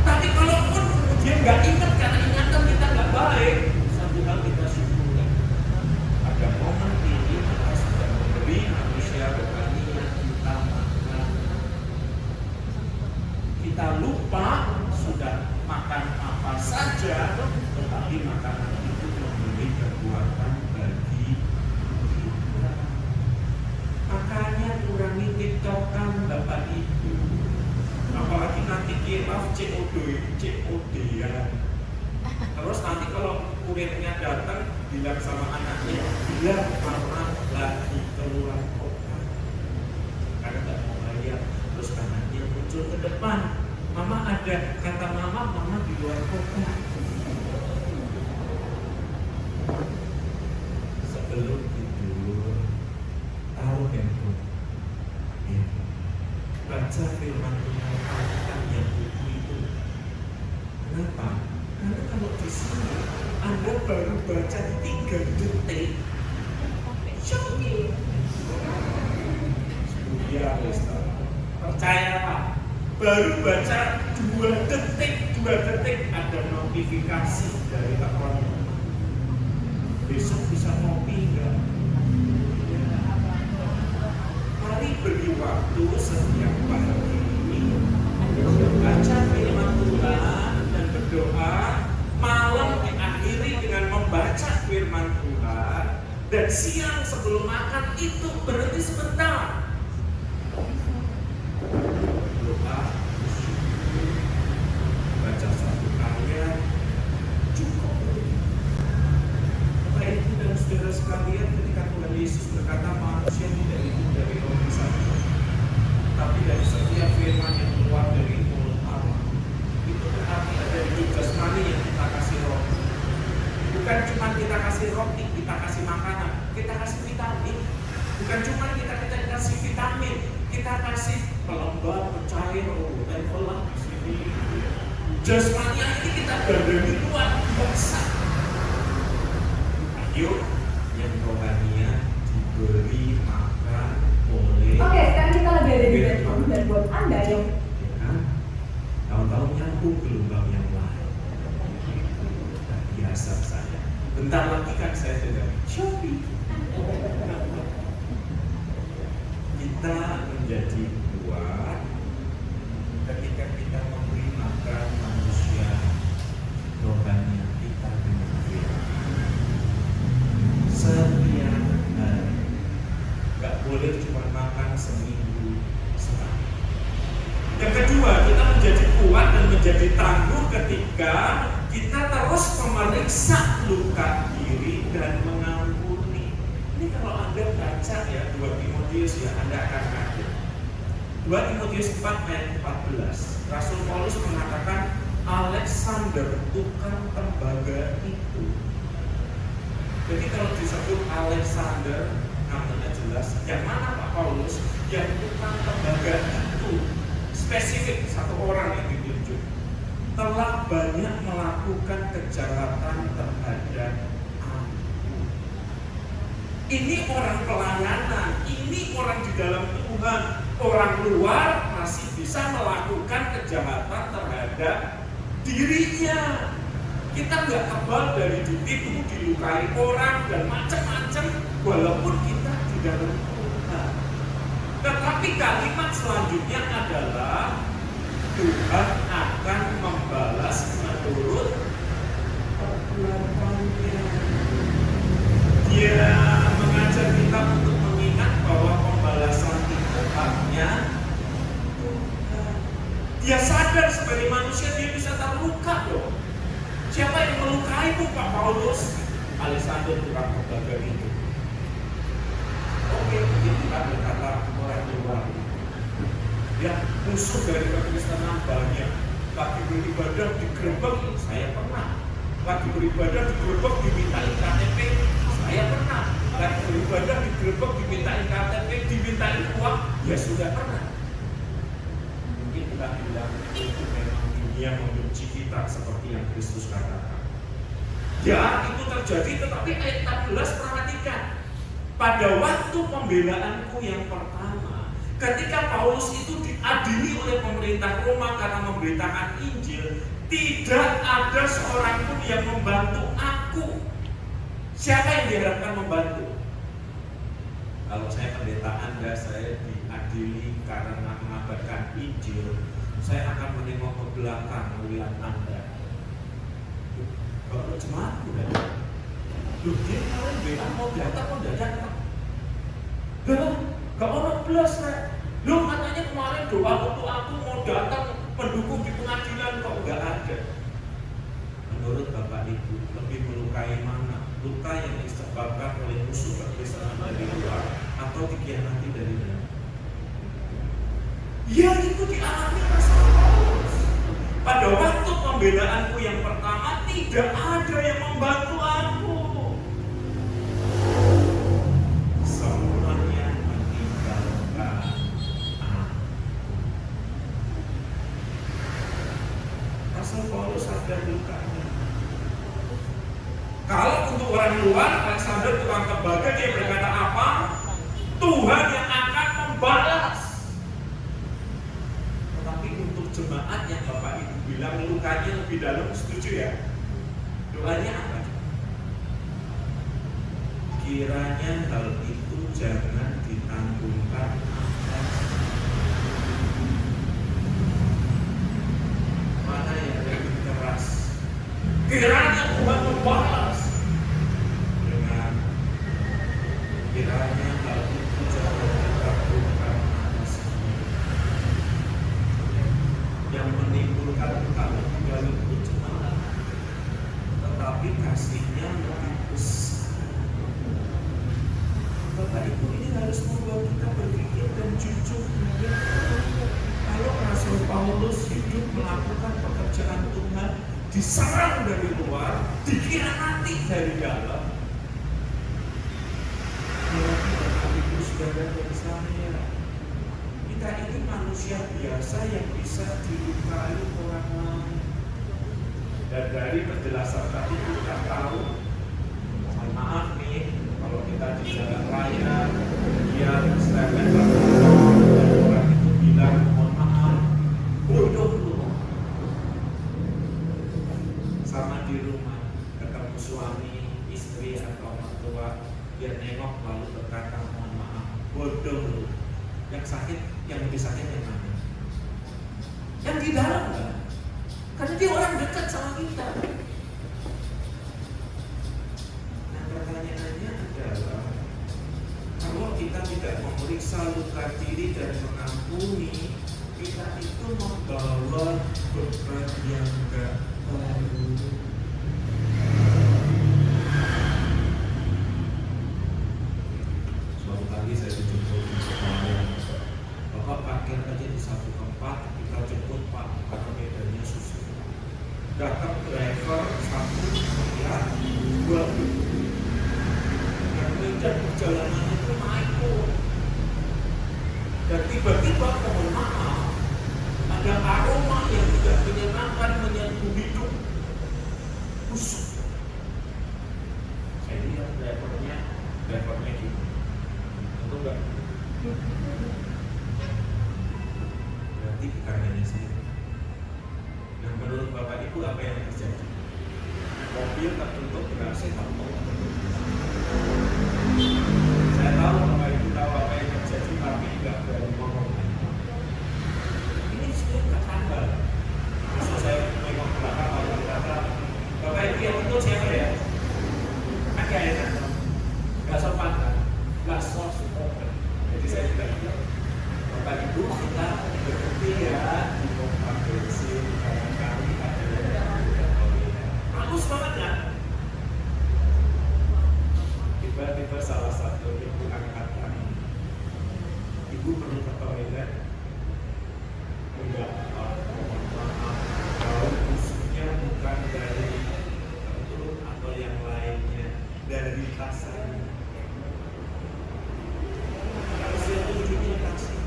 Tapi kalaupun kemudian nggak ingat karena ingatan kita nggak baik, satu hal kita syukur. Ada momen ini kita sudah memberi manusia rohani yang kita makan. Kita lupa sudah makan apa saja, tetapi makanan itu memberi kekuatan bagi kita. Makanya kurangi tiktokan Bapak Ibu. Apalagi nanti kiraf COD ya. Terus nanti kalau kurirnya datang bilang sama anaknya, bilang mama lagi keluar kota karena nggak mau bayar. Terus anaknya muncul ke depan, mama ada, kata mama di luar kota. Sebelum tidur taruh handphone, ya. Baca firman Tuhan yang buku itu. Kenapa? Karena kalau di sini Anda baru baca 3 detik, shocking. Ya, percaya Pak? Baru baca 2 detik ada notifikasi dari telepon. Besok bisa ngopi enggak? Mari beri waktu setiap pagi membaca firman Tuhan dan berdoa. Malam diakhiri dengan membaca firman Tuhan, dan siang sebelum makan itu berhenti sebentar. Doa, baca satu ayat, cukup. Bapak Ibu dan saudara sekalian, ketika Tuhan Yesus berkata manusia tidak hidup dari roti saja, tapi dari setiap firman yang keluar dari mulut Allah. Itu berarti ada hidup jasmani yang kita kasih roti. Bukan cuma kita kasih roti, kita kasih makanan, kita kasih vitamin. Bukan cuma kita kasih vitamin, kita kasih pelembab, pencair, level di sini. Jasmani ini kita dandani kuat, besar. Ayo, yang rohanian diberi makan oleh. Oke, sekarang kita lagi ada di Bedroom, dan buat Anda yang tahun-tahun nyambung gelombang yang lain. Nah, biasa saya. Bentar lagi kan saya sudah shopping. Kita menjadi kuat ketika kita memberi menjadi tangguh ketika kita terus memeriksa luka diri dan mengampuni. Ini kalau Anda baca ya 2 Timotius ya, Anda akan kaget. 2 Timotius 4 ayat 14, Rasul Paulus mengatakan Alexander tukang tembaga itu. Jadi kalau disebut Alexander, namanya jelas. Yang mana Pak Paulus? Yang tukang tembaga itu. Spesifik satu orang yang ditunjuk. Telah banyak melakukan kejahatan terhadap aku. Ini orang pelayanan, ini orang di dalam Tuhan. Orang luar masih bisa melakukan kejahatan terhadap dirinya. Kita nggak kebal dari ditipu, dilukai orang dan macam-macam, walaupun kita di dalam Tuhan. Tetapi kalimat selanjutnya adalah Tuhan akan membalas menurut perbuatannya. Dia mengajar kita untuk mengingat bahwa pembalasan itu haknya Tuhan. Dia sadar sebagai manusia dia bisa terluka loh. Siapa yang melukaimu Pak Paulus? Alexander tukang tembaga itu. Oke, mungkin kita berkata orang luar. Ya, musuh dari kekristenan banyak. Lagi beribadah digerebek, saya pernah. Lagi beribadah digerebek dimintain KTP, saya pernah. Lagi beribadah digerebek dimintain KTP, dimintain uang, ya sudah pernah. Mungkin kita bilang itu memang dunia membenci kita seperti yang Kristus katakan. Ya, itu terjadi, tetapi ayat 14 perhatikan. Pada waktu pembelaanku yang pertama, ketika Paulus itu diadili oleh pemerintah Roma karena memberitakan Injil, tidak ada seorang pun yang membantu aku. Siapa yang diharapkan membantu? Kalau saya pendeta Anda, saya diadili karena mengabarkan Injil, saya akan menengok ke belakang melihat Anda. Kalau jemaat udah, dia kalian bilang mau datang, mau datang. Gak mau belas, Lu katanya kemarin doa untuk aku mau datang mendukung di pengadilan, kok gak ada. Menurut Bapak Ibu, lebih melukai mana? Luka yang disebabkan oleh musuh kekristenan dari luar atau dikhianati dari dalam? Ya, itu dialami Rasul Paulus. Pada waktu pembelaanku yang pertama, tidak ada yang membantu aku. Semuanya meninggalkan aku. Rasul Paulus sadar lukanya. Kalau untuk orang luar, Alexander tukang tembaga, dia berkata apa? Tuhan yang akan membalas. Tetapi untuk jemaat yang Bapak Ibu bilang lukanya lebih dalam, setuju ya? Doanya apa? Kiranya hal itu jangan ditanggungkan atas. Mana yang lebih keras? Kiranya Tuhan membalas dengan kiranya hal itu jangan ditanggungkan atas. Yang menimbulkan luka bagi jemaat, tetapi kasihnya lebih besar. Bapak Ibu, ini harus membuat kita berpikir dan jujur. Kalau Rasul Paulus hidup melakukan pekerjaan Tuhan, diserang dari luar, dikhianati dari dalam. Bapak Ibu, saudara dan saya, kita ini manusia biasa yang bisa dilukai orang lain. Dan dari penjelasan tadi kita tahu, mohon maaf nih, kalau kita di jalan raya, dia serempet dan orang itu bilang, mohon maaf, bodoh lu. Sama di rumah, ketemu suami, istri atau mertua, dia nengok lalu berkata, mohon maaf, bodoh lu. Yang sakit, yang lebih sakit yang mana? Yang di dalam kan? Karena dia orang dekat sama kita. Nah, pertanyaannya adalah, kalau kita tidak memeriksa luka diri dan mengampuni, kita itu membawa beban ada aroma yang tidak menyenangkan menyentuh hidup. Busuk. Saya lihat drivernya gitu. Tentu enggak. Berarti bukannya sendiri. Nah, menurut Bapak Ibu apa yang terjadi? Mobil tertutup berhasil tertutup. Saya tahu Bapak Ibu tahu apa yang terjadi, tapi enggak berani ngomong. Ini sudah enggak tanggal. Terus saya memang belakang kalau berkata, Bapak Ibu yang itu siapa ya? Ada ya? Enggak sopan kan? Enggak sopan. Jadi saya bilang, Bapak Ibu kita berhenti ya di pompa bensin karena kami adalah bagus banget ya. Tiba-tiba salah satu ibu angkat kami, ibu perlu ke toilet. Enggak, mohon maaf, kalau musuhnya bukan dari tertutup atau yang lainnya, dari tasanya. Kalau saya tunjukin kasih,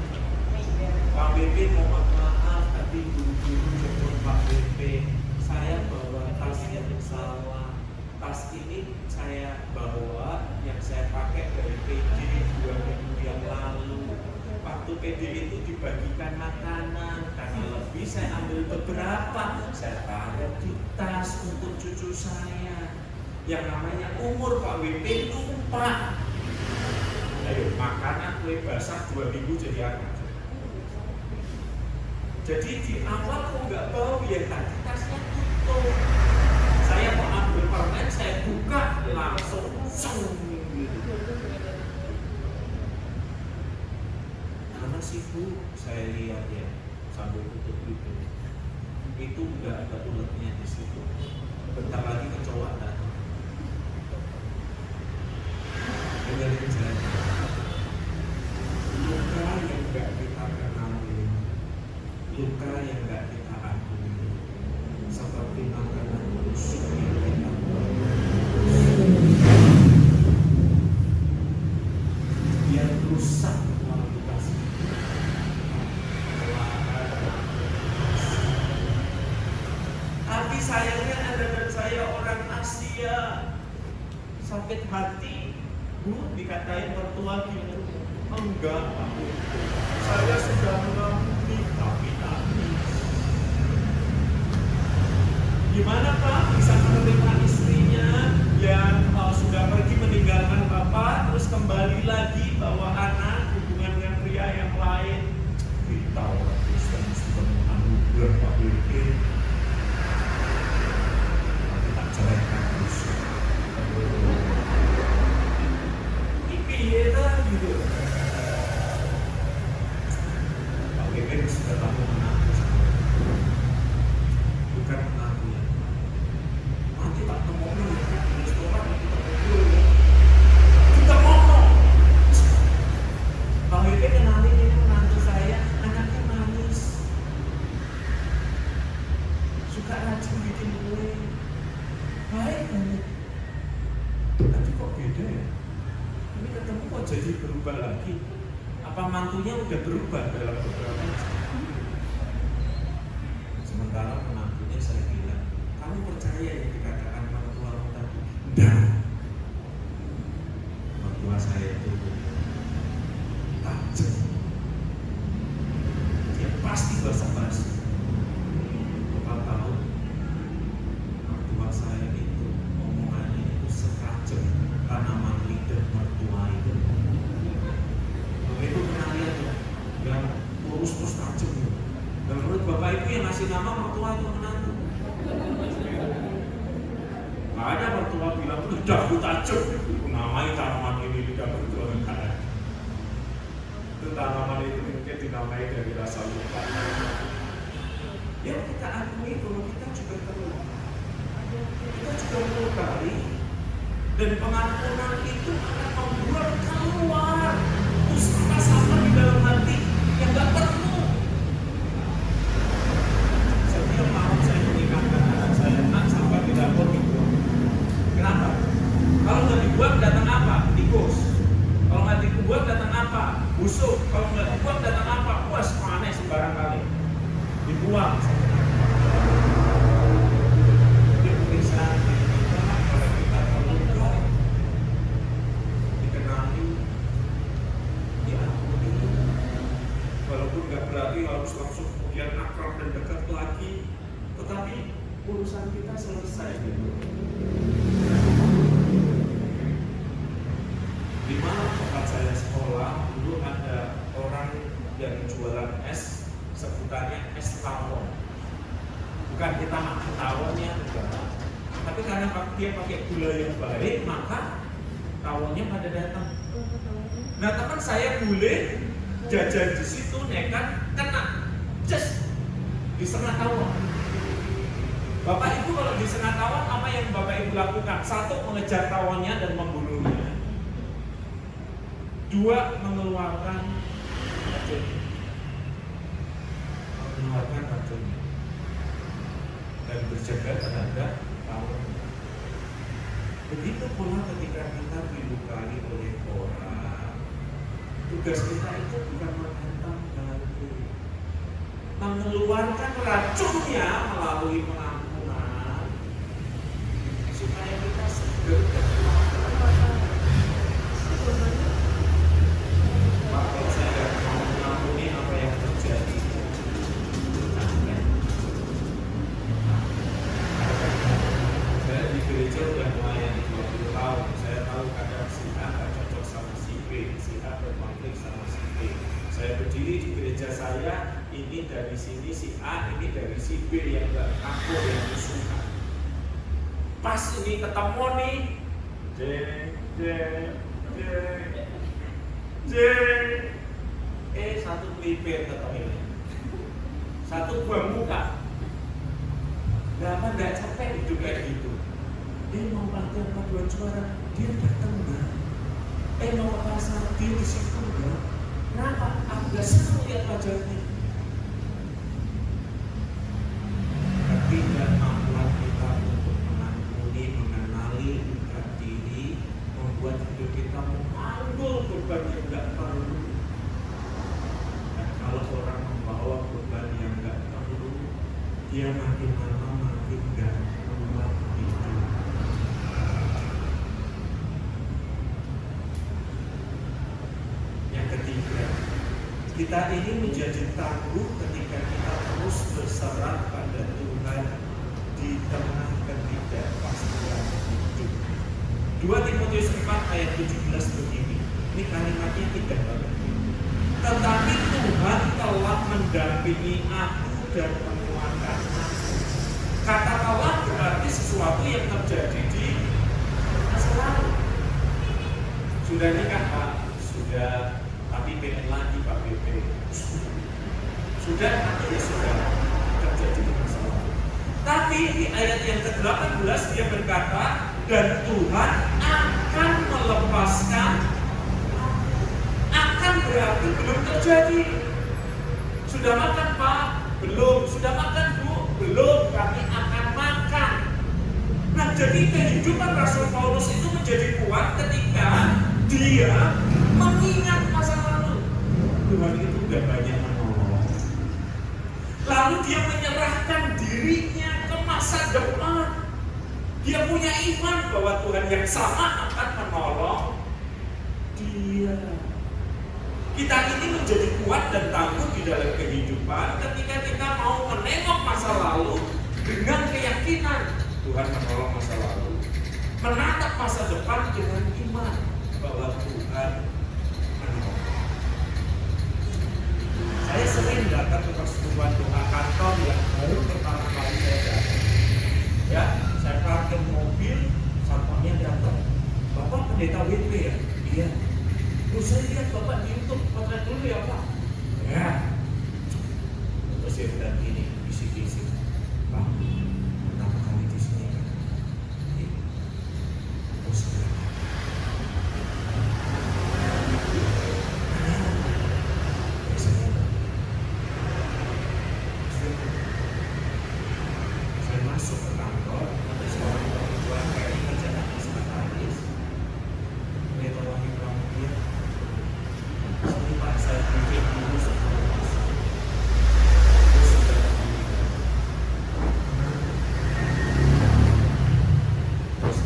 Pak BP mohon maaf, tapi buru-buru jemput Pak BP. Saya bawa tas yang salah. Tas ini saya bawa yang saya pakai dari PD 2 minggu yang lalu. Waktu PD itu dibagikan makanan, karena lebih saya ambil beberapa, saya taruh di tas untuk cucu saya. Yang namanya umur Pak WP lupa. Ayo, makanan kue basah 2 minggu jadi apa? Jadi di awal kok nggak bau ya, tadi tasnya tutup. Saya mau ambil permen, saya buka langsung seng gitu. Karena sih Bu, saya lihat ya sambil tutup itu nggak ada uletnya di situ. Bentar lagi kecoa datang. Dengerin saya. Luka yang nggak kita kenali, luka yang nggak kita ampuni, seperti makanan busuk yang kita buang. Dia rusak kualitas tapi sayangnya Anda dan saya orang Asia sakit hati. Bu, dikatain mertua gitu. Enggak, Pak. Saya sudah mengampuni tapi nangis. Gimana Pak bisa menerima istrinya yang sudah pergi meninggalkan Bapak, terus kembali lagi bawa anak, hubungan dengan pria yang lain? Kita orang Kristen mesti penuh anugerah Pak WP. Kita ceraikan terus. Iya lah gitu. Pak WP sudah tahu menantu, bukan menantu ya. Nanti tak ngomong di restoran kita ngomong. Pak WP kenalin ini menantu saya, anaknya manis, suka rajin bikin kue, baik banget. Tapi kok beda ya? Ini ketemu kok jadi berubah lagi. Apa mantunya udah berubah dalam beberapa jam? Sementara menantunya saya bilang, kamu percaya yang dikatakan mertuamu tadi? Enggak. Mertua saya itu tajam. Dia pasti basa-basi. Bapak tahu, mertua saya itu omongannya itu setajam tanaman lidah mertua itu. Itu pernah lihat tuh, yang lurus-lurus tajam. Dan menurut Bapak Ibu yang ngasih nama mertua itu menantu. Nggak ada mertua bilang lidahku tajam, namai tanaman ini lidah mertua enggak ada. Itu tanaman itu mungkin dinamai dari rasa luka. Ya kita akui kalau kita juga terluka. Kita juga melukai. Dan pengampunan itu akan membuat keluar usaha-usaha di dalam hati yang gak perlu. Setiap malam saya mengingatkan anak saya, nak sampah di dapur dibuang. Kenapa? Kalau nggak dibuang datang apa? Tikus. Kalau nggak dibuang datang apa? Busuk. Kalau nggak dibuang datang apa? Puas, aneh sembarang kali. Dibuang tetapi urusan kita selesai gitu. Di mana tempat saya sekolah dulu ada orang yang jualan es, sebutannya es tawon. Bukan kita makan tawonnya, enggak. Tapi karena dia pakai gula yang baik, maka tawonnya pada datang. Nah teman saya boleh jajan di situ nekat kena just di setengah tawon. Bapak Ibu kalau di setengah tawon apa yang Bapak Ibu lakukan? Satu, mengejar tawonnya dan membunuhnya. Dua, mengeluarkan racun. Mengeluarkan racun dan berjaga terhadap tawon. Begitu pula ketika kita dilukai oleh orang, tugas kita itu bukan menghantam batu, mengeluarkan racunnya melalui pengampunan supaya kita segera Pak, kalau saya nggak mau mengampuni apa yang terjadi, capek. Saya di gereja udah melayani 20 tahun. Saya tahu kadang si A nggak cocok sama si B, si A berkonflik sama si B. Saya berdiri di gereja saya, ini dari sini si A, ini dari si B yang nggak aku yang musuhan. Pas ini ketemu nih, satu klipir ketemu, satu buang muka. Nggak capek hidup kayak gitu. Dia mau latihan paduan suara, dia datang enggak? Mau ke pasar, dia di situ enggak? Kenapa? Aku nggak senang lihat wajahnya. Tapi nggak mampuan kita untuk mengampuni, mengenali luka diri, membuat hidup kita memanggul beban yang nggak perlu. Dan kalau orang membawa beban yang nggak perlu, dia makin lama makin nggak kuat hidup. Yang ketiga, kita ini menjadi tangguh ketika kita terus berserah pada Tuhan di tengah ketidakpastian hidup. 2 Timotius 4 ayat 17 begini. Ini kalimatnya tidak banget. Tetapi Tuhan telah mendampingi aku dan menguatkan aku. Kata telah berarti sesuatu yang terjadi di masa lalu. Sudah nikah Pak? Sudah. Tapi pengen lagi Pak BP. Sudah, nanti ya sudah terjadi di masa lalu. Tapi di ayat yang ke-18 dia berkata, dan Tuhan akan melepaskan. Akan berarti belum terjadi. Sudah makan Pak? Belum. Sudah makan Bu? Belum. Kami akan makan. Nah jadi kehidupan Rasul Paulus itu menjadi kuat ketika dia mengingat masa lalu. Tuhan itu udah banyak menolong. Lalu dia menyerahkan dirinya ke masa depan. Dia punya iman bahwa Tuhan yang sama akan menolong dia. Kita ini menjadi kuat dan tangguh di dalam kehidupan ketika kita mau menengok masa lalu dengan keyakinan Tuhan menolong masa lalu, menatap masa depan dengan iman bahwa Tuhan menolong. Saya sering datang ke persetujuan doa kantor yang baru pertama kali saya datang. Ya, saya parkir mobil, satpamnya datang. Bapak pendeta WP ya? Iya. Terus saya lihat Bapak di YouTube, potret dulu ya Pak. Ya. Terus saya bilang gini, bisik-bisik. Pak, pertama kali di sini kan? Iya. Terus saya masuk ke kantor, ada seorang perempuan kayak ini kerjaan di sekretaris. Dia tolongin kamu dia. Sini Pak, saya bikin dulu sebelum masuk. Terus sudah terus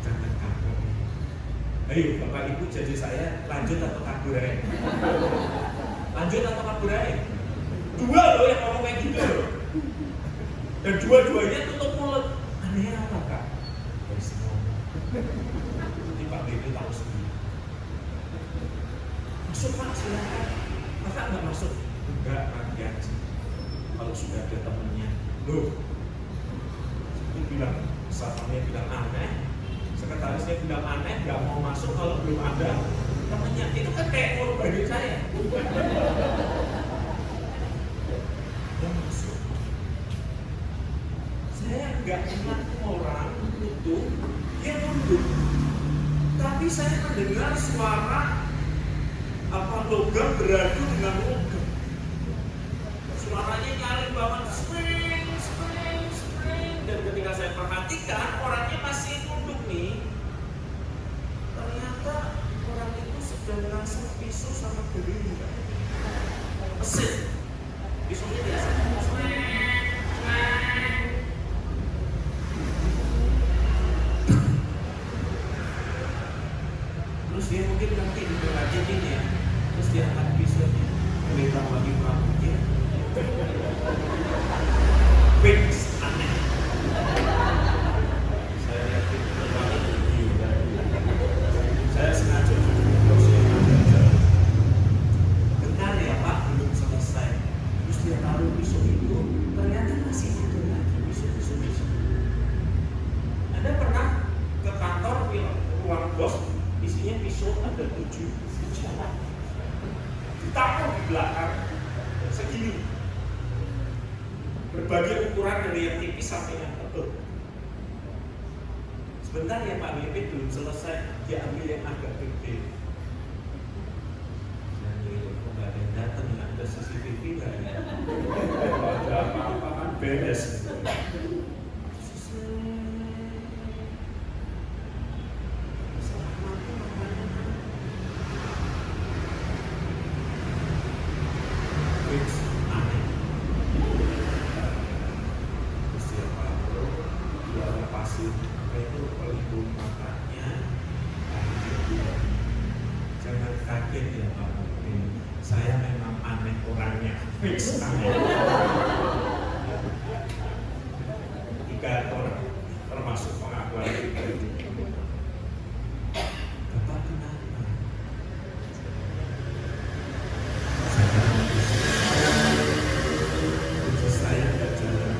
jangan kabur. Ayo Bapak Ibu jadi saya lanjut atau kabur aja? Lanjut atau kabur aja? Dua loh yang ngomong kayak gitu loh. Dan dua-duanya tutup mulut. Aneh apa kak? Dari semua. Nanti Pak BB tahu sendiri. Masuk Pak, silakan. Masa nggak masuk? Enggak, nanti aja. Kalau sudah ada temennya. Loh, itu bilang, satpamnya bilang aneh, sekretarisnya bilang aneh, nggak mau masuk kalau belum ada temennya. Itu kan kayak ngorbanin saya. Yang masuk. Saya nggak ingat orang itu yang nunduk, tapi saya mendengar suara logam beradu dengan logam. Suaranya nyaring banget, spring, dan ketika saya perhatikan orangnya masih nunduk nih. Ternyata orang itu sedang langsung pisau sama gerinda. Mesin. Pisaunya biasa. Terus dia mungkin nanti diperhatiin ya. Terus dia angkat pisaunya. Bentang lagi rambutnya. Fix aneh. Saya yakin banget. Saya sengaja duduk di kursi yang ada. Bentar ya Pak, belum selesai. Terus dia taruh pisau itu, ternyata masih ada lagi pisau. Anda pernah ke kantor ruang bos, isinya pisau ada 7 ditaruh di belakang segini. Berbagai ukuran dari yang tipis sampai yang tebal. Sebentar ya Pak BP belum selesai, dia ambil yang agak gede. Dan kok nggak ada yang datang, nggak ada CCTV nggak ya? Kalau ada apa-apa kan beres. Jangan kaget ya Pak. Saya memang aneh orangnya. Fix aneh. 3 orang termasuk pengakuan pribadi. Bapak kenapa? Saya nggak jalan.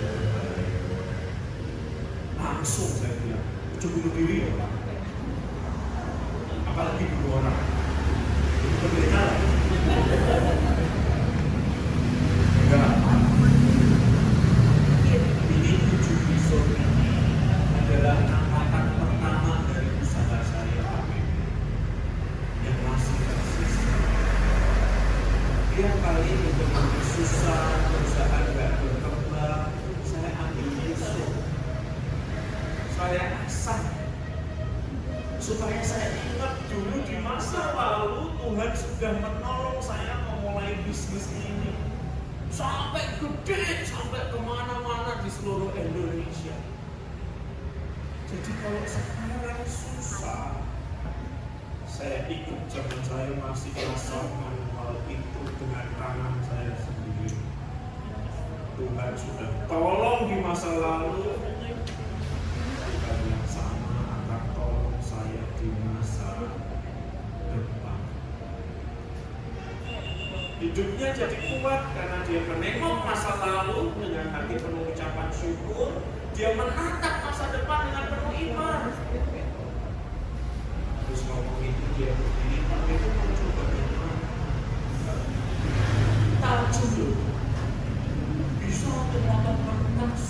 Langsung saya bilang, coba bunuh diri ya Pak. Apalagi 2 orang. Itu berbeda. Enggak. Ini 7 pisau ini adalah angkatan pertama dari usaha saya Pak BB yang masih tersisa. Tiap kali itu susah, perusahaan nggak berkembang, saya ambil pisau. Saya asah supaya saya ingat dulu di masa lalu Tuhan sudah menolong saya memulai bisnis ini sampai gede, sampai kemana-mana di seluruh Indonesia. Jadi kalau sekarang susah, saya ikut zaman saya masih pasang manual itu dengan tangan saya sendiri. Tuhan sudah tolong di masa lalu, Tuhan yang sama akan tolong saya di masa depan. Hidupnya jadi kuat karena dia menengok masa lalu dengan hati penuh ucapan syukur. Dia menatap masa depan dengan penuh iman. Terus ngomong itu dia berdiri, Pak itu mau coba iman. Tahu dulu. Bisa untuk motor kertas.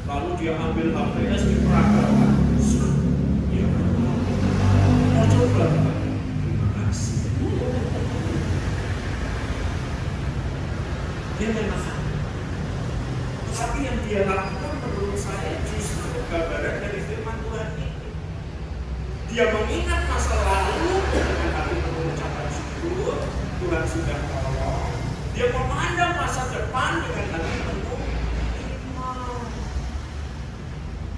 Lalu dia ambil HPS di peragakan. Ya, mau coba. Terima kasih. Dia memang, tapi yang dia lakukan menurut saya justru gambaran dari firman Tuhan ini. Dia mengingat masa lalu dengan hati penuh ucapan syukur, Tuhan sudah tolong. Dia memandang masa depan dengan hati penuh iman.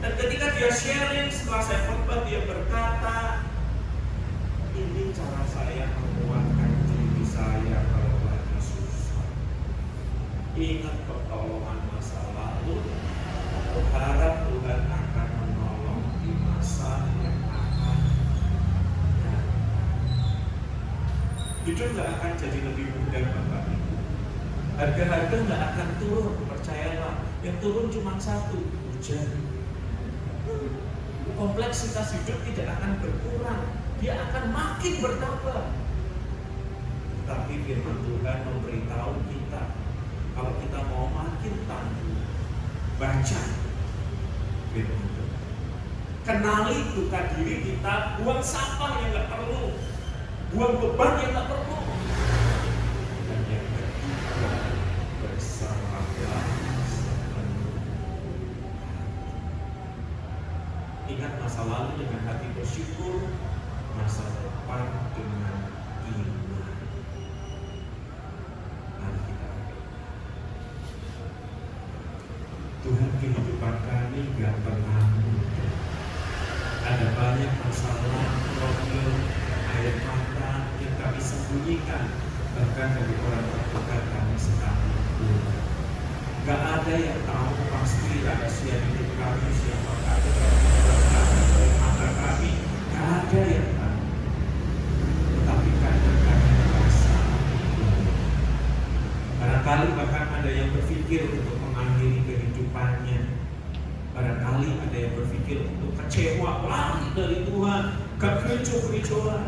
Dan ketika dia sharing setelah saya khotbah, dia berkata, ini cara saya menguatkan diri saya kalau lagi susah. ingat pertolongan masa lalu, berharap Tuhan akan menolong di masa yang akan datang. Hidup gak akan jadi lebih mudah Bapak Ibu. Harga-harga gak akan turun, percayalah. Yang turun cuma satu, hujan. Kompleksitas hidup tidak akan berkurang, dia akan makin bertambah. Tapi firman Tuhan memberitahu kita, kalau kita mau makin tangguh, baca firman Tuhan. Kenali luka diri kita, buang sampah yang gak perlu, buang beban yang gak perlu. Dan yang ketiga, berserahlah sepenuh hati. Ingat masa lalu dengan hati bersyukur, masa depan dengan iman. Mari kita berdoa. Tuhan, kehidupan kami gak pernah mudah. Ada banyak masalah, problem, air mata yang kami sembunyikan, bahkan dari orang terdekat kami sekalipun. Gak ada yang tahu pasti rahasia hidup kami, siapa ada dalam mata kami. Gak ada yang tahu. Tetapi kadang kami merasa barangkali bahkan ada yang berpikir untuk mengakhiri kehidupannya. Barangkali ada yang berpikir untuk kecewa, lari dari Tuhan, kegereja-gerejaan.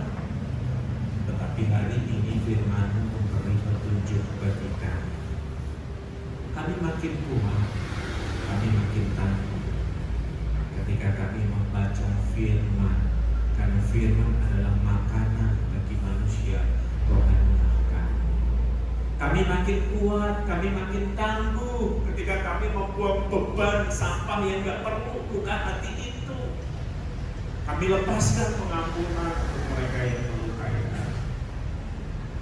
Tetapi hari ini firman-Mu memberi petunjuk bagi kami. Kami makin kuat, kami makin tangguh ketika kami membaca firman, karena firman adalah makanan bagi manusia rohani kami. Kami makin kuat, kami makin tangguh ketika kami membuang beban sampah yang gak perlu, bukan hati itu. Kami lepaskan pengampunan untuk mereka yang melukai kami.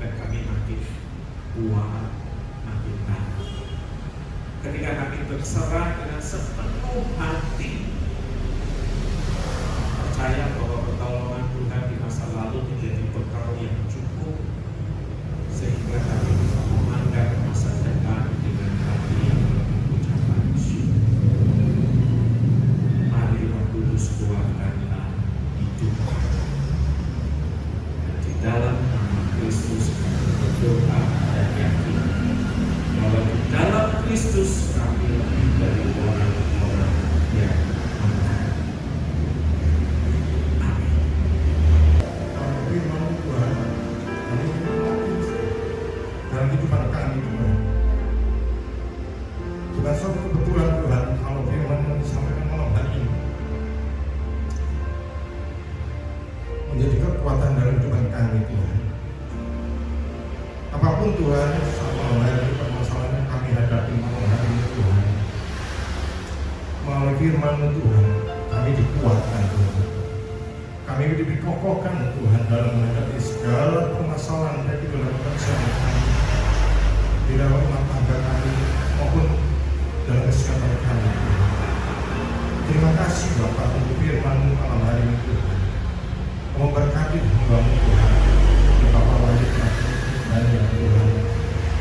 Dan kami makin kuat, makin tangguh ketika kami berserah dengan sepenuh hati, percaya bahwa pertolongan Tuhan di masa lalu menjadi bekal yang cukup, sehingga kami bisa memandang masa depan dengan hati yang penuh ucapan syukur. Mari Roh Kudus kuatkanlah hidup kami. Dan di dalam nama Kristus kami berdoa dan yakin bahwa di dalam Kristus kami lebih dari orang-orang yang menang. Amin. Firman Tuhan, kami dalam kehidupan kami Tuhan. Bukan suatu kebetulan Tuhan kalau firman yang disampaikan malam hari ini menjadi kekuatan dalam kehidupan kami Tuhan. Apapun Tuhan, malam hari ini permasalahan yang kami hadapi malam hari ini Tuhan, melalui firman-Mu Tuhan, kami dikuatkan Tuhan. Kami dikokohkan Tuhan dalam menghadapi segala permasalahan baik itu dalam pekerjaan kami, di dalam rumah tangga kami, maupun dalam kesehatan kami Tuhan. Terima kasih Bapak untuk firman-Mu malam hari ini Tuhan. Memberkati hamba-Mu Tuhan, di Bapak Wajib dan ya Tuhan.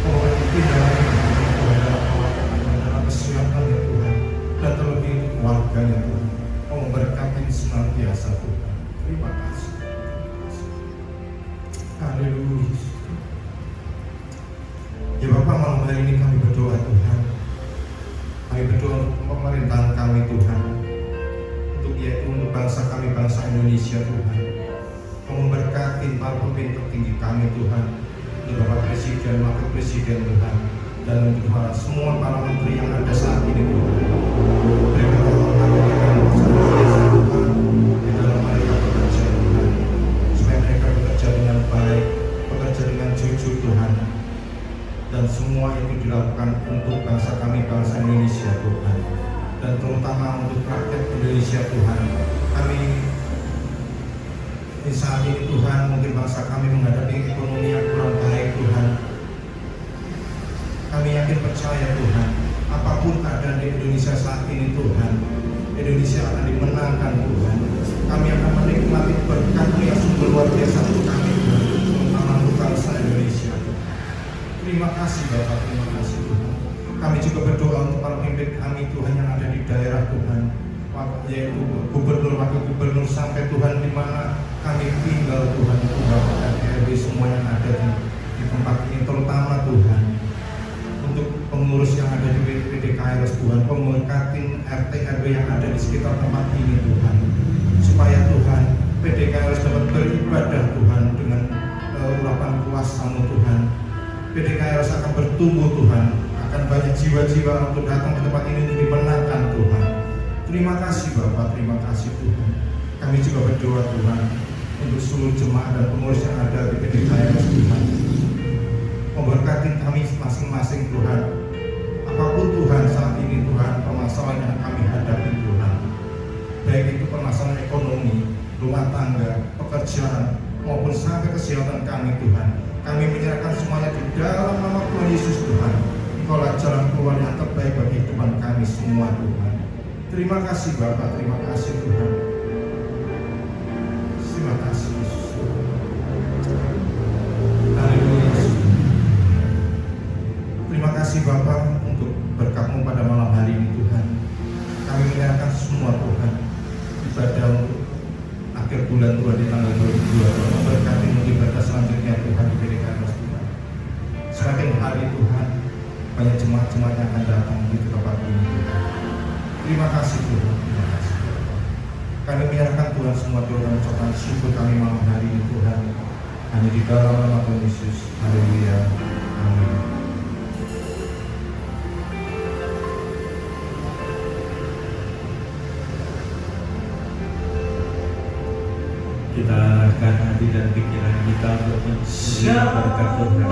Memberkati dalam hidup Tuhan, dalam keluarga dalam kesehatan ya Tuhan, dan terlebih keluarganya Tuhan. Memberkati senantiasa Tuhan. Terima kasih. Haleluya. Ya Bapak, malam hari ini kami berdoa Tuhan. Kami berdoa untuk pemerintahan kami Tuhan, yaitu untuk bangsa kami, bangsa Indonesia Tuhan. Memberkati para pemimpin tertinggi kami Tuhan, untuk Bapak Presiden, Wakil Presiden Tuhan, dan untuk semua para menteri yang ada saat ini Tuhan. Berikan kekuatan Tuhan di dalam mereka bekerja Tuhan, supaya mereka bekerja dengan baik, bekerja dengan jujur Tuhan, dan semua itu dilakukan untuk bangsa kami, bangsa Indonesia Tuhan, dan terutama untuk rakyat Indonesia Tuhan. Kami di saat ini Tuhan, mungkin bangsa kami menghadapi ekonomi yang kurang baik Tuhan. Kami yakin percaya Tuhan, apapun keadaan di Indonesia saat ini Tuhan, Indonesia akan dimenangkan Tuhan. Kami akan menikmati berkat-Mu yang sungguh luar biasa untuk kami Tuhan, terutama untuk bangsa Indonesia. Terima kasih Bapak, terima kasih Tuhan. Kami juga berdoa untuk para pemimpin kami Tuhan yang ada di daerah Tuhan, yaitu gubernur, wakil gubernur, sampai Tuhan di mana kami tinggal Tuhan, itu Bapak dan RW semua yang ada di tempat ini, terutama Tuhan untuk pengurus yang ada di PDKRS Tuhan, pemberkatin RT RW yang ada di sekitar tempat ini Tuhan, supaya Tuhan PDKRS dapat beribadah Tuhan dengan urapan kuasa-Mu Tuhan. PDKRS akan bertumbuh Tuhan, akan banyak jiwa-jiwa untuk datang ke tempat ini untuk dimenangkan Tuhan. Terima kasih Bapak, terima kasih Tuhan. Kami juga berdoa Tuhan untuk seluruh jemaat dan pengurus yang ada di PDKRS Tuhan. Memberkati kami masing-masing Tuhan. Apapun Tuhan saat ini Tuhan, permasalahan yang kami hadapi Tuhan, baik itu permasalahan ekonomi, rumah tangga, pekerjaan, maupun sampai kesehatan kami Tuhan, kami menyerahkan semuanya di dalam nama Tuhan Yesus Tuhan. Engkaulah jalan keluar yang terbaik bagi kehidupan kami semua Tuhan. Terima kasih Bapak, terima kasih Tuhan. Terima kasih Yesus. Haleluya. Terima kasih Bapak untuk berkat-Mu pada malam hari ini Tuhan. Kami menyerahkan semua Tuhan ibadah untuk akhir bulan Tuhan di tanggal 22 Tuhan, memberkati ibadah selanjutnya Tuhan di PDKRS Tuhan. Semakin hari Tuhan, banyak jemaat-jemaat yang akan datang di tempat ini Tuhan. Terima kasih Tuhan, terima kasih Tuhan. Kami menyerahkan Tuhan semua doa dan ucapan syukur kami malam hari ini Tuhan, hanya di dalam nama Tuhan Yesus. Haleluya. Amin. Kita arahkan hati dan pikiran kita untuk mencari berkat Tuhan.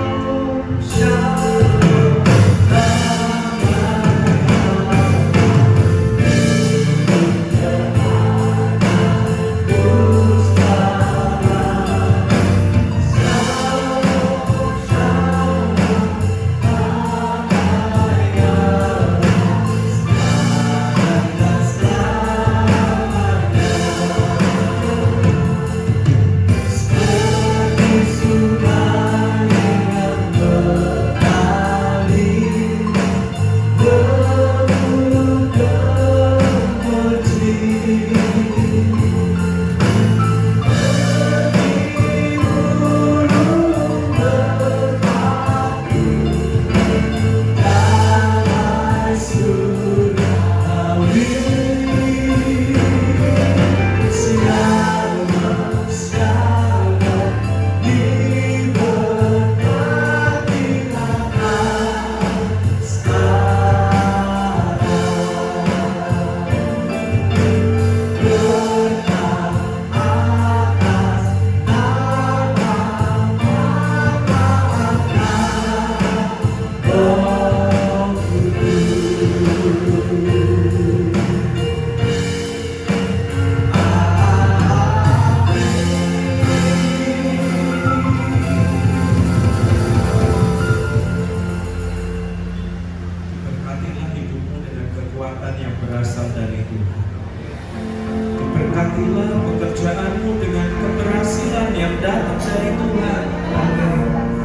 Diberkatilah pekerjaanmu dengan keberhasilan yang datang dari Tuhan.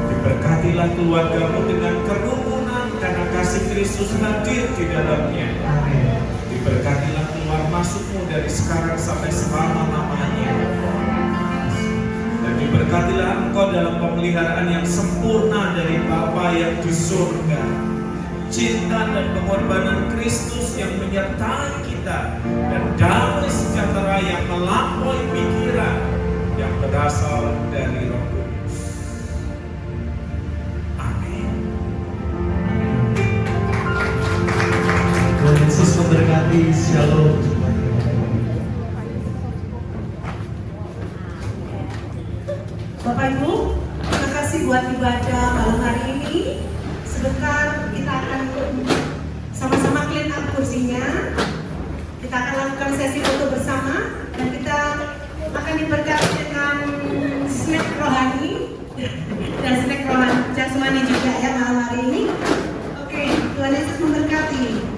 Diberkatilah keluargamu dengan kerukunan karena kasih Kristus hadir di dalamnya. Diberkatilah keluar masukmu dari sekarang sampai selama-lamanya. Dan diberkatilah engkau dalam pemeliharaan yang sempurna dari Bapa yang di surga. Cinta dan pengorbanan Kristus yang menyertai kita, dan damai sejahtera yang melampaui pikiran yang berasal dari Roh Kudus. Amin. Tuhan Yesus memberkati. Shalom. Bapak Ibu, terima kasih buat ibadah malam hari ini. Sebentar kita akan sama-sama clean up kursinya. Kita akan lakukan sesi foto bersama dan kita akan diberkati dengan snack rohani dan snack rohani jasmani juga ya malam hari ini. Oke, Tuhan Yesus memberkati.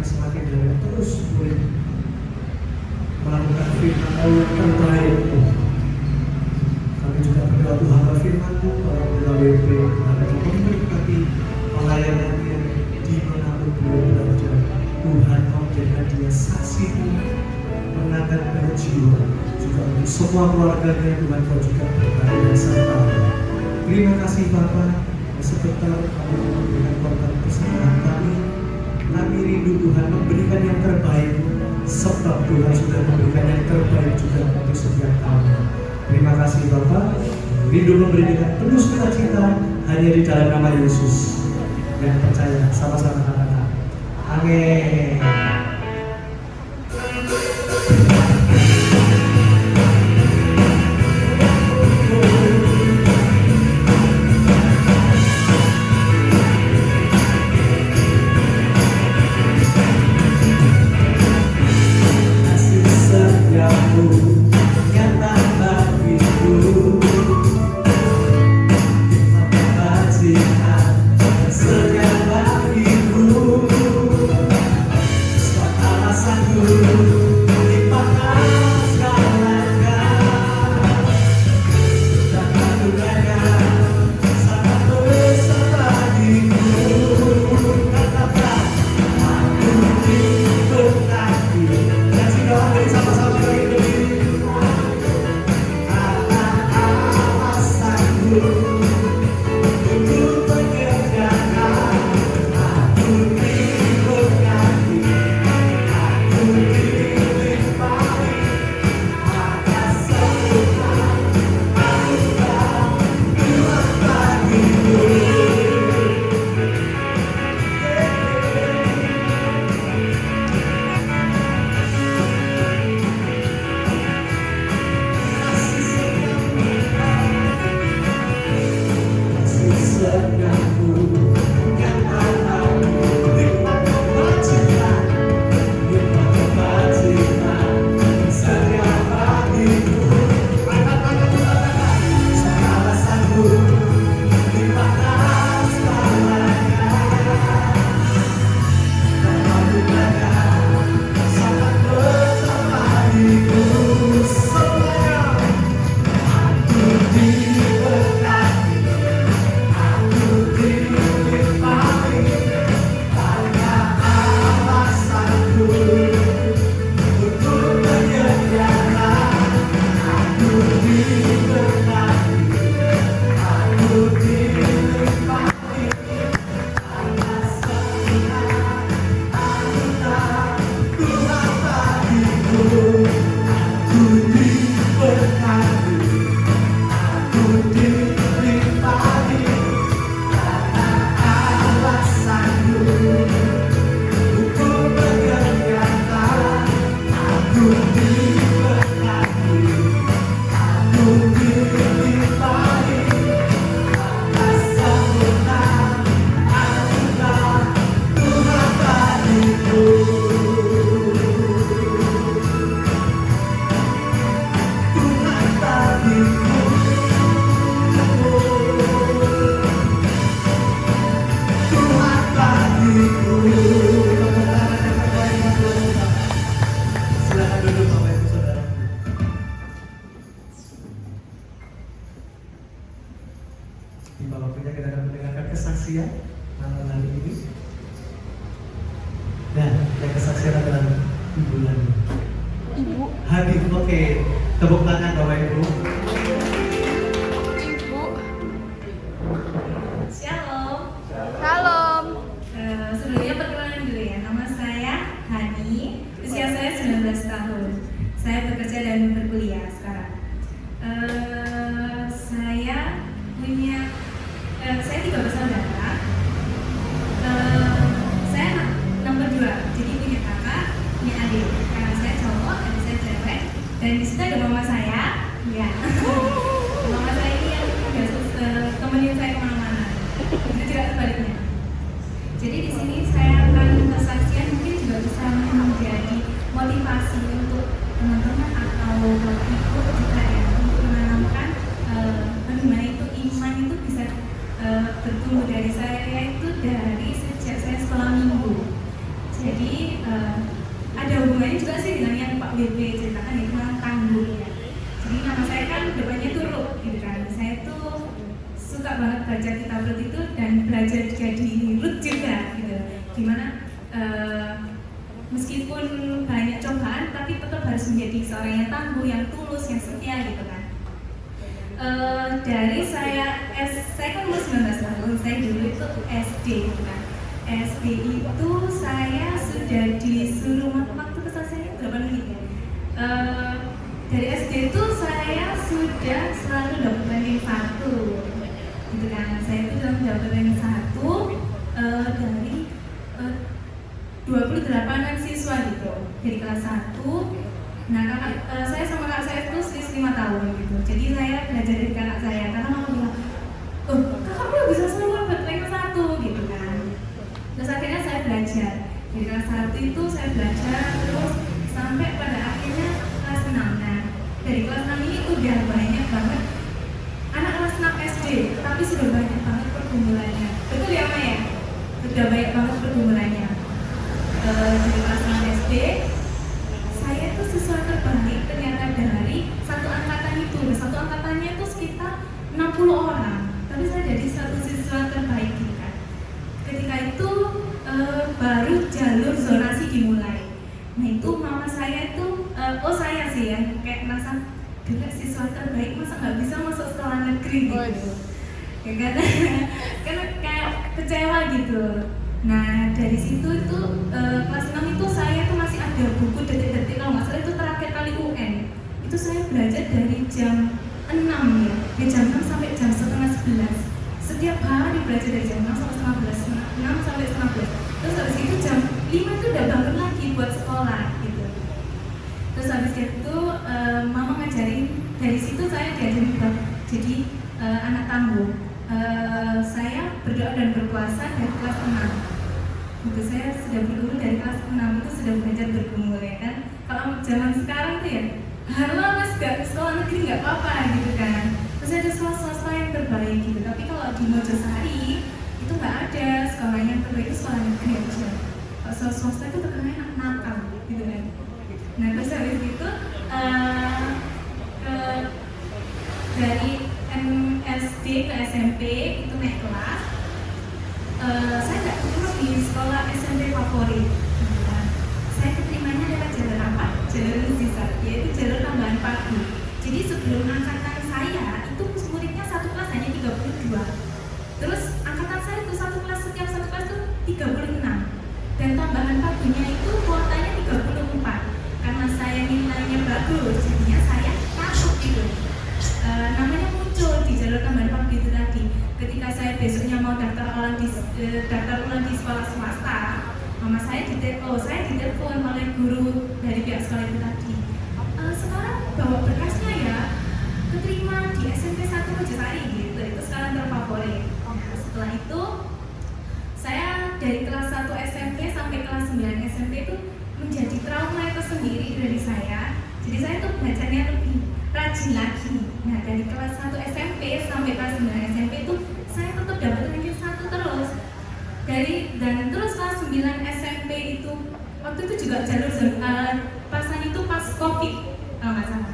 semakin dari terus boleh melakukan firman Allah yang terbaik. Kami juga berdoa Tuhan firman-Mu para WP agar memberkati pelayanan yang dimanapun beliau berada. Tuhan kau jadikan dia saksi-Mu menangkan banyak jiwa, juga untuk semua keluarganya. Tuhan kau juga berkati dan serta. Terima kasih Bapa. Sebentar kami memberikan korban persembahan kami. Kami rindu Tuhan memberikan yang terbaik, sebab Tuhan sudah memberikan yang terbaik juga untuk setiap kami. Terima kasih Bapa. Rindu memberi dengan penuh sukacita hanya di dalam nama Yesus. Yang percaya sama-sama katakan amin. kesaksian malam hari ini. Nah, yang kesaksian adalah Ibu Lani. Ibu. Hadir, oke. Tepuk tangan Bapak Ibu. Ibu. Shalom. Salam. Sebelumnya perkenalan dulu ya. Nama saya Hani. Usia saya 19 tahun. Saya bekerja dan berkuliah sekarang. Saya 3 bersaudara. Saya nomor 2, jadi punya kakak, punya adik. Karena saya cowok, adik saya cewek. Dan di situ ada mama saya. Ya. Mama saya ini yang biasa temenin saya kemana-mana. Itu juga sebaliknya. Jadi di sini saya akan kesaksian mungkin juga bisa menjadi motivasi untuk teman-teman atau bapak ibu juga ya, untuk menanamkan bagaimana itu iman itu bisa bertumbuh dari saya itu dari sejak saya sekolah minggu. Jadi ada hubungannya juga sih dengan yang Pak WB ceritakan, yaitu tentang tangguh ya. Jadi nama saya kan depannya tuh Ruth gitu kan. Saya tuh suka banget baca kitab Ruth itu dan belajar jadi Ruth juga gitu. Dimana meskipun banyak cobaan tapi tetap harus menjadi seorang yang tangguh, yang tulus, yang setia gitu kan. Dari saya kan umur 19 tahun, saya dulu itu SD gitu kan. SD itu saya sudah disuruh waktu keselesaiannya 8 menit ya. Dari SD itu saya sudah selalu dapat ranking 1 gitu kan. Saya itu dapat ranking 1 dari 28-an siswa gitu dari kelas 1. Nah, saya sama kakak saya itu selisih 5 tahun gitu. Jadi saya belajar dari kakak saya karena mama bilang, "Oh, kakak udah bisa selalu dapat ranking 1 gitu kan." Terus akhirnya saya belajar. Dari kelas 1 itu saya belajar terus sampai pada akhirnya kelas 6. Nah, dari kelas 6 ini udah banyak banget anak kelas 6 SD, tapi sudah banyak banget pergumulannya. Betul ya, Ma ya? Sudah banyak banget pergumulannya. Dari kelas 6 SD, saya tuh siswa terbaik ternyata dari satu angkatan itu. Satu angkatannya itu sekitar 60 orang, tapi saya jadi satu siswa terbaik gitu kan. Ketika itu baru jalur zonasi dimulai. Nah itu mama saya itu, saya sih ya, kayak merasa juga siswa terbaik masa nggak bisa masuk sekolah negeri gitu. Ya kan? Karena kayak kecewa gitu. Nah dari situ itu kelas 6 itu saya tuh masih ada buku detik-detik, kalau nggak salah itu terakhir kali UN. Itu saya belajar dari jam 6 ya, dari jam 6 sampai jam setengah 11. Setiap hari belajar dari jam 6 sampai setengah 11, 6 sampai setengah 11. Terus habis itu jam 5 itu udah bangun lagi buat sekolah gitu. Terus habis itu mama ngajarin, dari situ saya diajarin juga jadi anak tangguh. Saya berdoa dan berpuasa dari kelas 6. Gitu, saya sudah bergumul dari kelas 6 itu sudah belajar bergumul ya kan. Kalau zaman sekarang tuh ya, halo mas gak ke sekolah negeri nggak apa-apa gitu kan. Terus ada sekolah-sekolah yang terbaik gitu. Tapi kalau di Mojosari itu nggak ada sekolah yang terbaik, itu sekolah negeri aja. Kalau sekolah swasta itu terkenal anak nakal gitu kan. Nah terus habis itu dari MSD ke SMP itu naik kelas. Saya nggak terima di sekolah SMP favorit. Nah, saya keterimanya lewat jalur apa? Jalur sisa, yaitu jalur tambahan pagi. Jadi sebelum angkatan saya itu muridnya satu kelas hanya 32. Terus angkatan saya itu satu kelas, setiap satu kelas itu 36. Dan tambahan paginya itu kuotanya 34. Karena saya nilainya bagus, jadinya saya masuk gitu. Namanya muncul di jalur tambahan pagi itu tadi. Ketika saya besoknya mau daftar ulang di sekolah swasta, mama saya ditelepon oleh guru dari pihak sekolah itu tadi. Sekarang bawa berkasnya ya, keterima di SMP 1 Mojosari gitu. Itu sekarang terfavorit. Nah, setelah itu saya dari kelas 1 SMP sampai kelas 9 SMP itu menjadi trauma tersendiri dari saya. Jadi saya tuh belajarnya lebih rajin lagi. Nah dari kelas 1 SMP sampai kelas 9 SMP itu saya tetap dapat ranking 1 terus. Dan terus kelas 9 SMP itu waktu itu juga jalur pasan itu pas COVID kalau nggak salah.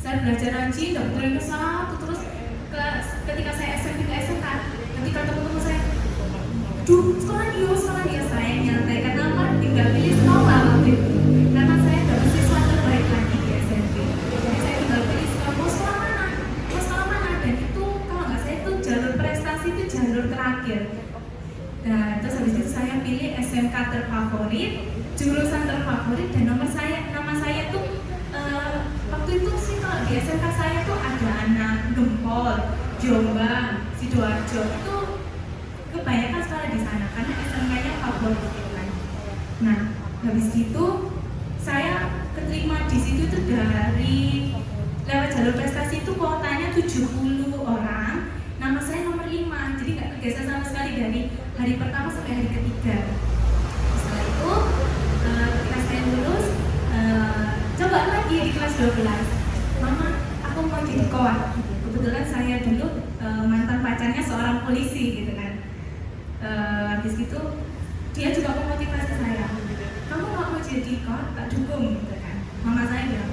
Saya belajar rajin, dapat ranking 1 terus ketika saya SMP ke SMK, ketika teman-teman saya, sekolah dia saya nyantai karena apa? Tinggal pilih sekolah waktu itu. Karena saya dapat siswa terbaik lagi di SMP. Jadi saya tinggal pilih sekolah, mau sekolah mana? Dan itu kalau nggak saya itu jalur prestasi itu jalur terakhir. Nah terus habis itu saya pilih SMK terfavorit, jurusan terfavorit dan nama saya tuh waktu itu sih kalau di SMK saya tuh ada anak Gempol, Jombang, Sidoarjo itu kebanyakan sekolah di sana karena SMK-nya favorit gitu kan. Nah, habis itu saya keterima di situ itu dari lewat jalur prestasi itu kuotanya 70 orang. Nama saya nomor 5, jadi nggak tergeser sama sekali dari hari pertama sampai hari ketiga. Setelah itu ketika saya lulus, coba lagi di kelas 12. Mama, aku mau jadi koat. Kebetulan saya dulu mantan pacarnya seorang polisi gitu kan. Habis itu dia juga memotivasi saya, kamu nggak mau jadi coach, tak dukung gitu kan. Mama saya bilang,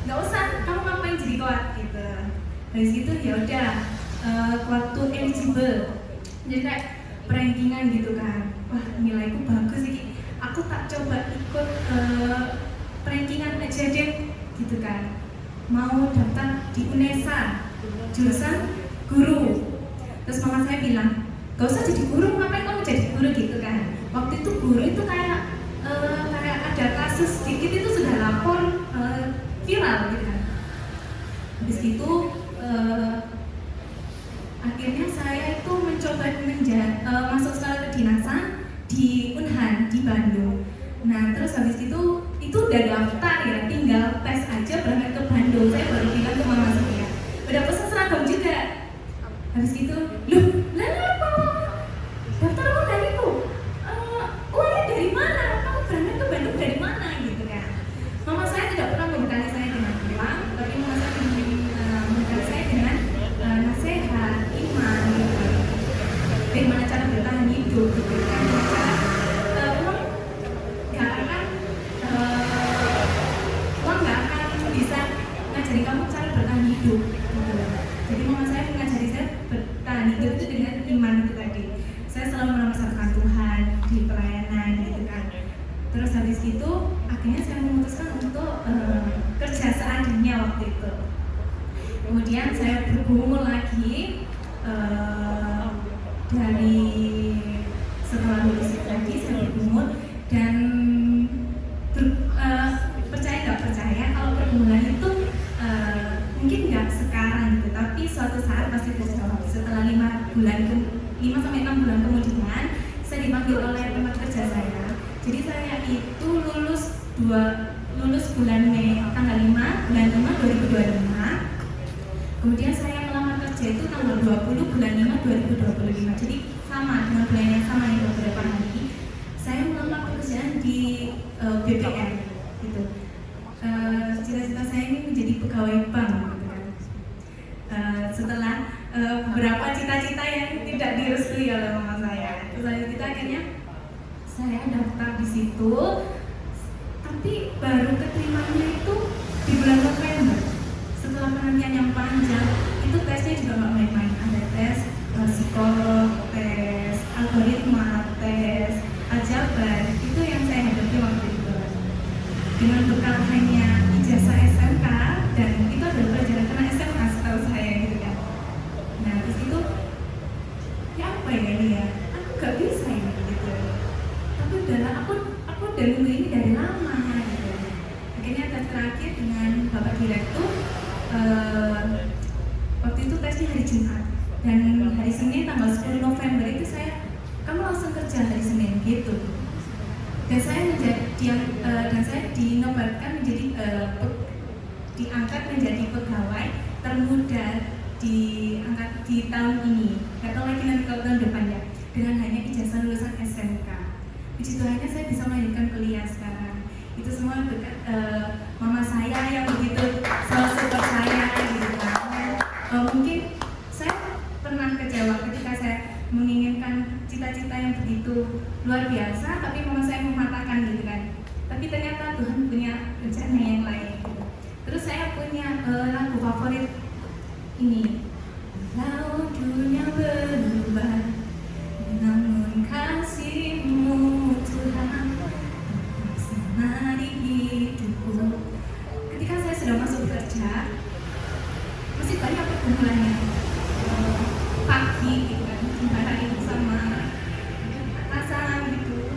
nggak usah, kamu ngapain jadi coach gitu. Dari situ ya udah waktu eligible, jadi kayak perankingan gitu kan. Wah, nilaiku bagus sih, aku tak coba ikut perankingan aja deh gitu kan. Mau daftar di UNESA jurusan guru. Terus mama saya bilang, gak usah jadi guru, ngapain kamu jadi guru gitu kan. Waktu itu guru itu kayak ada kasus sedikit itu sudah lapor viral gitu kan. Habis itu akhirnya saya itu mencoba masuk sekolah kedinasan di Unhan di Bandung. Nah terus habis itu udah daftar ya, tinggal tes aja berangkat ke Bandung. Saya baru bilang ke mama saya, udah pesen seragam juga. Habis itu, loh, apa? Daftar apa dariku? Uangnya dari mana? Kamu berangkat ke Bandung dari mana? Gitu kan. Mama saya tidak pernah membekali saya dengan uang, tapi mama saya membekali saya dengan nasihat, iman, gitu. Bagaimana cara bertahan hidup, gitu kan. Uang nggak akan bisa ngajari kamu cara bertahan hidup, gitu. Jadi mama saya mengajari saya bertahan hidup itu dengan iman itu tadi. Saya selalu menomorkan Tuhan di pelayanan gitu kan. Terus habis itu akhirnya saya memutuskan untuk kerja seadanya waktu itu. Kemudian saya bergumul lagi dari setelah lulus lagi saya bergumul dan percaya nggak percaya kalau pergumulan itu mungkin nggak sekarang gitu, tapi suatu saat pasti terjawab. Setelah 5 sampai 6 bulan kemudian saya dipanggil oleh tempat kerja saya. Jadi saya itu lulus bulan Mei tanggal 5 bulan 5 2025. Kemudian saya melamar kerja itu tanggal 20 bulan 5 2025. Jadi sama dengan bulan yang sama yang beberapa hari saya melamar pekerjaan di BPM gitu. Cita-cita saya ini menjadi pegawai bank gitu kan. Setelah beberapa cita-cita yang tidak direstui oleh mama saya, terus kita akhirnya saya daftar di situ, tapi baru keterimanya itu di bulan November. Setelah penantian yang panjang, itu tesnya juga nggak main-main. Ada tes psikolog, tes algoritma, tes aljabar. Itu yang saya hadapi waktu itu. Dengan bekal hanya ijazah SMK, dan itu adalah pelajaran karena SMA setahu saya gitu kan. Nah terus itu ya apa ya ini ya, aku gak bisa ya gitu. Tapi udahlah, aku udah nunggu ini dari lama gitu. Akhirnya tes terakhir dengan bapak direktur, waktu itu tesnya hari Jumat dan hari Senin tanggal 10 November itu kamu langsung kerja hari Senin gitu. Dan saya dinobatkan menjadi diangkat menjadi pegawai termuda diangkat di tahun ini. Gak tahu lagi nanti kalau tahun depan ya, dengan hanya ijazah lulusan SMK. Puji Tuhannya saya bisa melanjutkan kuliah sekarang. Itu semua berkat mama saya yang begitu selalu support saya gitu kan. Mungkin saya pernah kecewa ketika saya menginginkan cita-cita yang begitu luar biasa, tapi mama saya mematahkan gitu kan. Tapi ternyata Tuhan punya rencana yang lain gitu. Terus saya punya lagu favorit ini, laut dunia berubah namun kasih-Mu Tuhan bersama di hidupku. Ketika saya sudah masuk kerja, masih banyak pergumulannya. Pagi gitu kan, antara itu sama atasan gitu.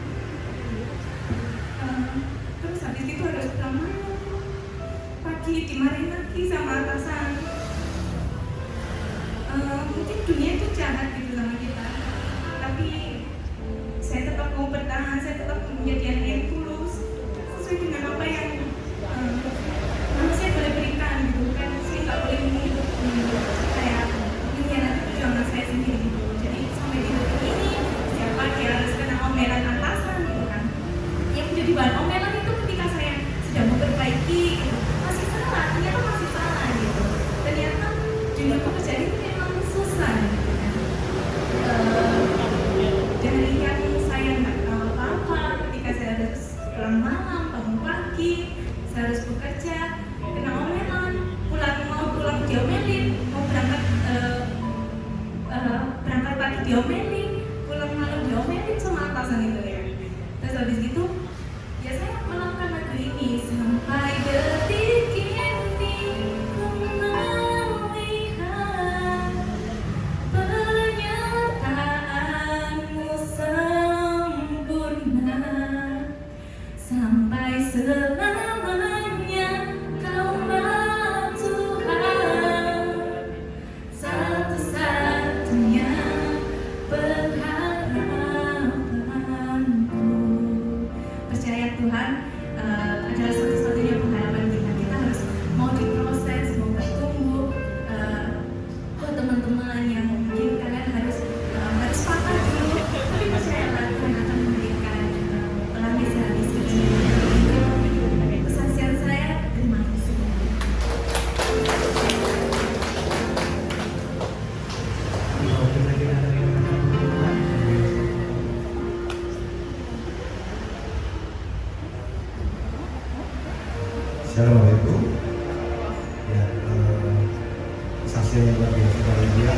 Terus habis itu harus pulang malam. Pagi dimarahin lagi sama atasan. Mungkin dunia itu jahat gitu sama kita, tapi saya tetap mau bertahan, saya tetap menjadi anak yang tulus sesuai dengan apa yang saya boleh berikan gitu kan. Saya nggak boleh menghidup kayak mengkhianati perjuangan saya sendiri gitu. Jadi sampai di detik ini siapa dia harus kena omelan atasan gitu kan. Yang menjadi bahan omelan itu ketika saya sudah memperbaiki gitu, masih salah, ternyata masih salah gitu. Ternyata dunia pekerjaan itu memang susah gitu kan. Dari yang saya nggak tahu apa Shalom Bapak Ibu. Ya, kesaksian yang luar biasa dari dia.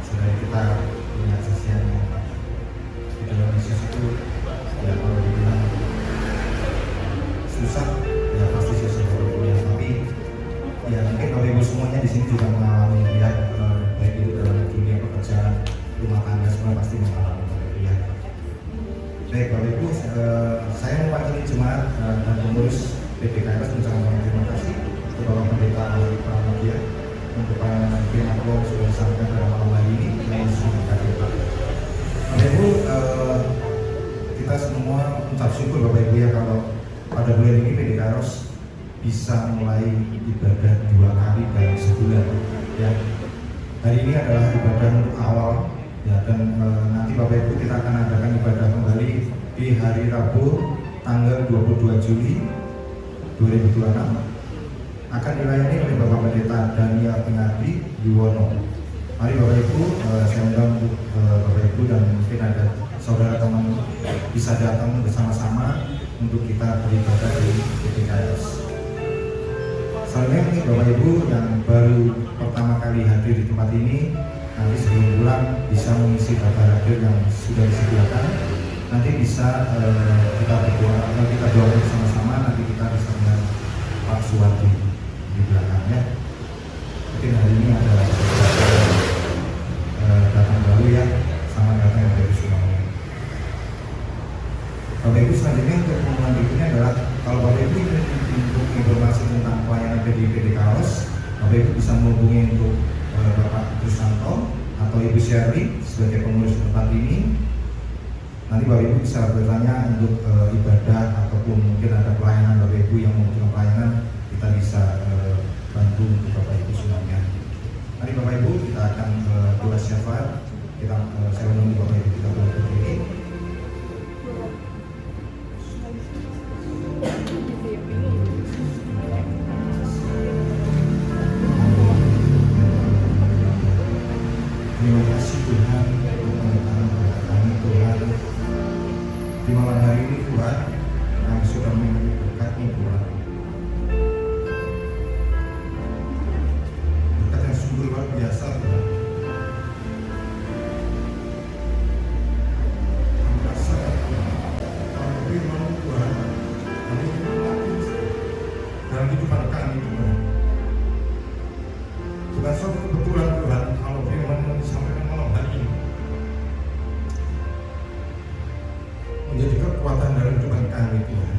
Saudara kita punya kesaksian yang di dalam Yesus itu, ya kalau dibilang susah, ya pasti susah Bapak Ibu ya. Tapi ya mungkin Bapak Ibu semuanya di sini juga mengalami ya, baik itu dalam dunia pekerjaan, rumah tangga, semua pasti mengalami Bapak Ibu ya. Baik Bapak Ibu, saya mewakili jemaat dan pengurus PPKRS mengucapkan terima kasih kepada Pendeta Alwi Pramudia untuk firman Allah sudah disampaikan pada malam hari ini. Bapak Ibu, kita semua mengucap syukur Bapak Ibu ya kalau pada bulan ini PPKRS bisa mulai ibadah 2 kali dalam sebulan. Ya, hari ini adalah ibadah untuk awal ya, dan nanti Bapak Ibu kita akan adakan ibadah kembali di hari Rabu tanggal 22 Juli 2026 akan dilayani oleh Bapak Pendeta Daniel Pengabdi Yuwono. Mari Bapak Ibu, saya undang Bapak Ibu dan mungkin ada saudara teman bisa datang bersama-sama untuk kita beribadah di PPKRS. Soalnya ini Bapak Ibu yang baru pertama kali hadir di tempat ini, nanti sebelum pulang bisa mengisi data hadir yang sudah disediakan. Nanti bisa kita berdoa, kita doa bersama-sama. Nanti kita bisa melihat Pak Suwardi di belakangnya. Mungkin hari ini ada datang baru ya, sama datang yang baru semuanya. Bapak Ibu, selanjutnya untuk pengumuman berikutnya adalah kalau Bapak Ibu ingin untuk informasi tentang pelayanan PDKRS, Bapak Ibu bisa menghubungi untuk Bapak Trusanto atau Ibu Sherly sebagai pengurus tempat ini. Nanti Bapak Ibu bisa bertanya untuk ibadah ataupun mungkin ada pelayanan Bapak Ibu yang membutuhkan pelayanan, kita bisa bantu untuk Bapak Ibu semuanya. Mari Bapak Ibu kita akan doa syafaat. Saya undang Bapak Ibu kita boleh berdiri. Terima kasih Tuhan untuk pengetahuan kepada kami Tuhan. Di malam hari ini Tuhan, kami sudah menerima berkat-Mu Tuhan. Berkat yang sungguh luar biasa Tuhan. Kami rasakan Tuhan, kami firman Tuhan, kami menikmati dalam kehidupan kami Tuhan. Bukan suatu kebetulan Tuhan, kalau firman yang disampaikan malam hari ini menjadi kekuatan dalam kehidupan kami Tuhan.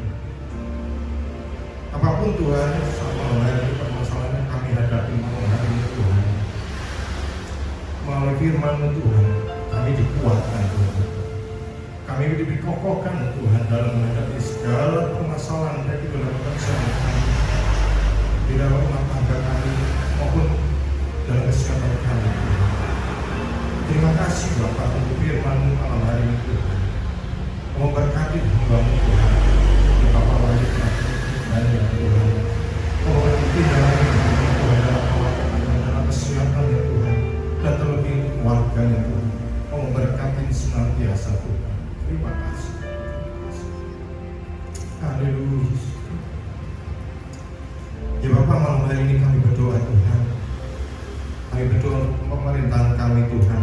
Apapun Tuhan, sama hari permasalahan yang kami hadapi malam hari ini Tuhan, melalui firman-Mu Tuhan, kami dikuatkan Tuhan. Kami dikokohkan Tuhan dalam menghadapi segala permasalahan baik itu dalam pekerjaan kami, di dalam rumah tangga kami, maupun dalam kesehatan kami Tuhan. Terima kasih Bapak untuk firman-Mu malam hari ini Tuhan. Memberkati hamba-Mu Tuhan, Bapak Wali dan ya Tuhan. Memberkati dalam hidupnya Tuhan, dalam perawatan, dalam kesehatan ya Tuhan, dan terlebih keluarganya Tuhan. Memberkati senantiasa Tuhan. Terima kasih. Haleluya. Ya Bapak, malam hari ini kami berdoa Tuhan. Kami berdoa untuk pemerintahan kami Tuhan,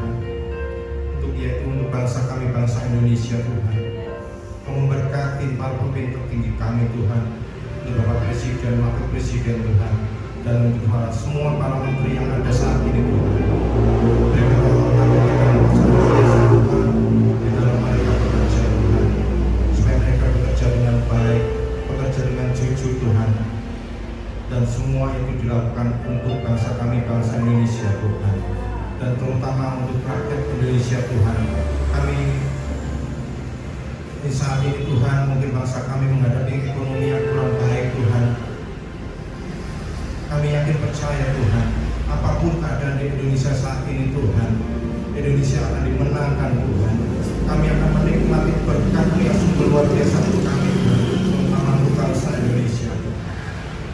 untuk yaitu untuk bangsa kami, bangsa Indonesia Tuhan. Memberkati para pemimpin tertinggi kami Tuhan, untuk Bapak Presiden, Wakil Presiden Tuhan, dan untuk semua para menteri yang ada saat ini Tuhan. Berikan kami Tuhan di dalam mereka bekerja Tuhan, supaya mereka bekerja dengan baik, bekerja dengan jujur Tuhan, dan semua itu dilakukan untuk bangsa kami, bangsa Indonesia Tuhan, dan terutama untuk rakyat Indonesia Tuhan. Kami di saat ini Tuhan, mungkin bangsa kami menghadapi ekonomi yang kurang baik Tuhan. Kami yakin percaya Tuhan, apapun keadaan di Indonesia saat ini Tuhan, Indonesia akan dimenangkan Tuhan. Kami akan menikmati berkat-Mu yang sungguh luar biasa untuk kami Tuhan, terutama untuk bangsa Indonesia.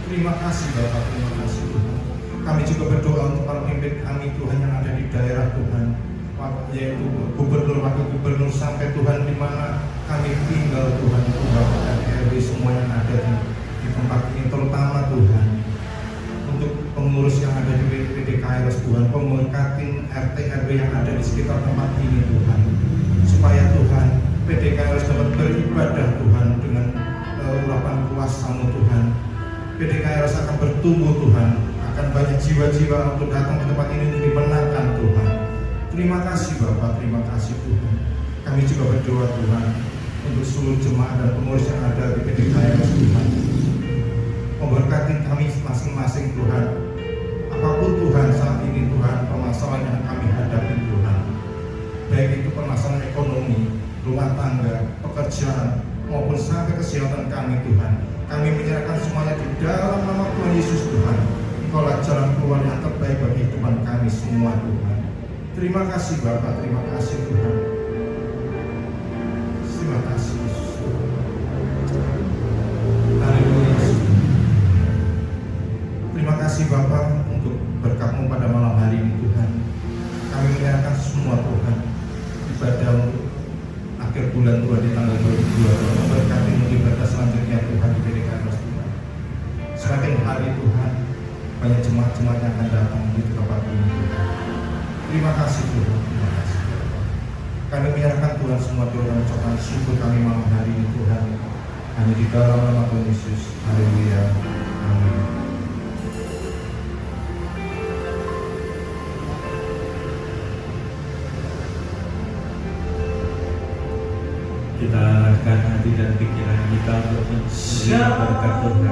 Terima kasih Bapak, terima kasih Tuhan. Kami juga berdoa untuk para pemimpin kami Tuhan yang ada di daerah Tuhan, yaitu gubernur, wakil gubernur, sampai Tuhan di mana kami tinggal Tuhan, untuk Bapak dan RW semua yang ada di di tempat ini, terutama Tuhan untuk pengurus yang ada di PDKRS Tuhan, memberkati RT RW yang ada di sekitar tempat ini Tuhan, supaya Tuhan PDKRS dapat beribadah Tuhan dengan urapan kuasa-Mu Tuhan. PDKRS akan bertumbuh Tuhan, akan banyak jiwa-jiwa untuk datang ke tempat ini untuk dimenangkan Tuhan. Terima kasih Bapak, terima kasih Tuhan. Kami juga berdoa Tuhan untuk seluruh jemaat dan pengurus yang ada di PDKRS Tuhan. Memberkati kami masing-masing Tuhan. Apapun Tuhan saat ini Tuhan, permasalahan yang kami hadapi Tuhan, baik itu permasalahan ekonomi, rumah tangga, pekerjaan, maupun sampai kesehatan kami Tuhan, kami menyerahkan semuanya di dalam nama Tuhan Yesus Tuhan. Engkaulah jalan keluar yang terbaik bagi kehidupan kami semua Tuhan. Terima kasih Bapak, terima kasih Tuhan. Terima kasih Yesus. Haleluya. Terima kasih Bapak untuk berkat-Mu pada malam hari ini Tuhan. Kami menyerahkan semua Tuhan ibadah untuk akhir bulan Tuhan di tanggal 22 Tuhan, memberkati ibadah selanjutnya Tuhan di PDKRS Tuhan. Semakin hari Tuhan, banyak jemaat-jemaat yang akan datang di tempat ini Tuhan. Terima kasih Tuhan, terima kasih. Kami menyerahkan Tuhan semua doa dan ucapan syukur kami malam hari ini Tuhan, hanya di dalam nama Tuhan Yesus. Haleluya. Amin. Kita arahkan hati dan pikiran kita untuk melihat berkat Tuhan.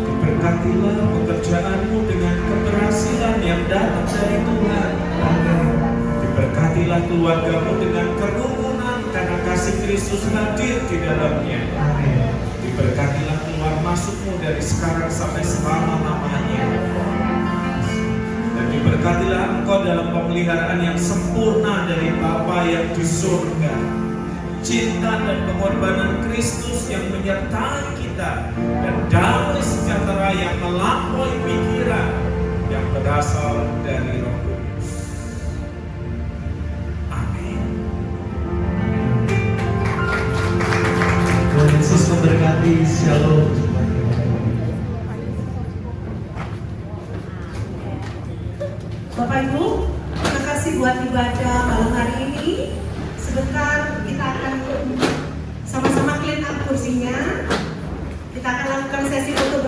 Diberkatilah pekerjaanmu dengan keberhasilan yang datang dari Tuhan. Diberkatilah keluargamu dengan kerukunan karena kasih Kristus hadir di dalamnya. Diberkatilah keluar masukmu dari sekarang sampai selama-lamanya. Dan diberkatilah engkau dalam pemeliharaan yang sempurna dari Bapa yang di surga. Cinta dan pengorbanan Kristus yang menyertai kita, dan damai sejahtera yang melampaui pikiran yang berasal dari Roh Kudus. Amin. Tuhan Yesus memberkati. Shalom. Bapak Ibu, terima kasih buat ibadah malam hari ini. Sebentar kita akan sama-sama clean up kursinya. Kita akan lakukan sesi foto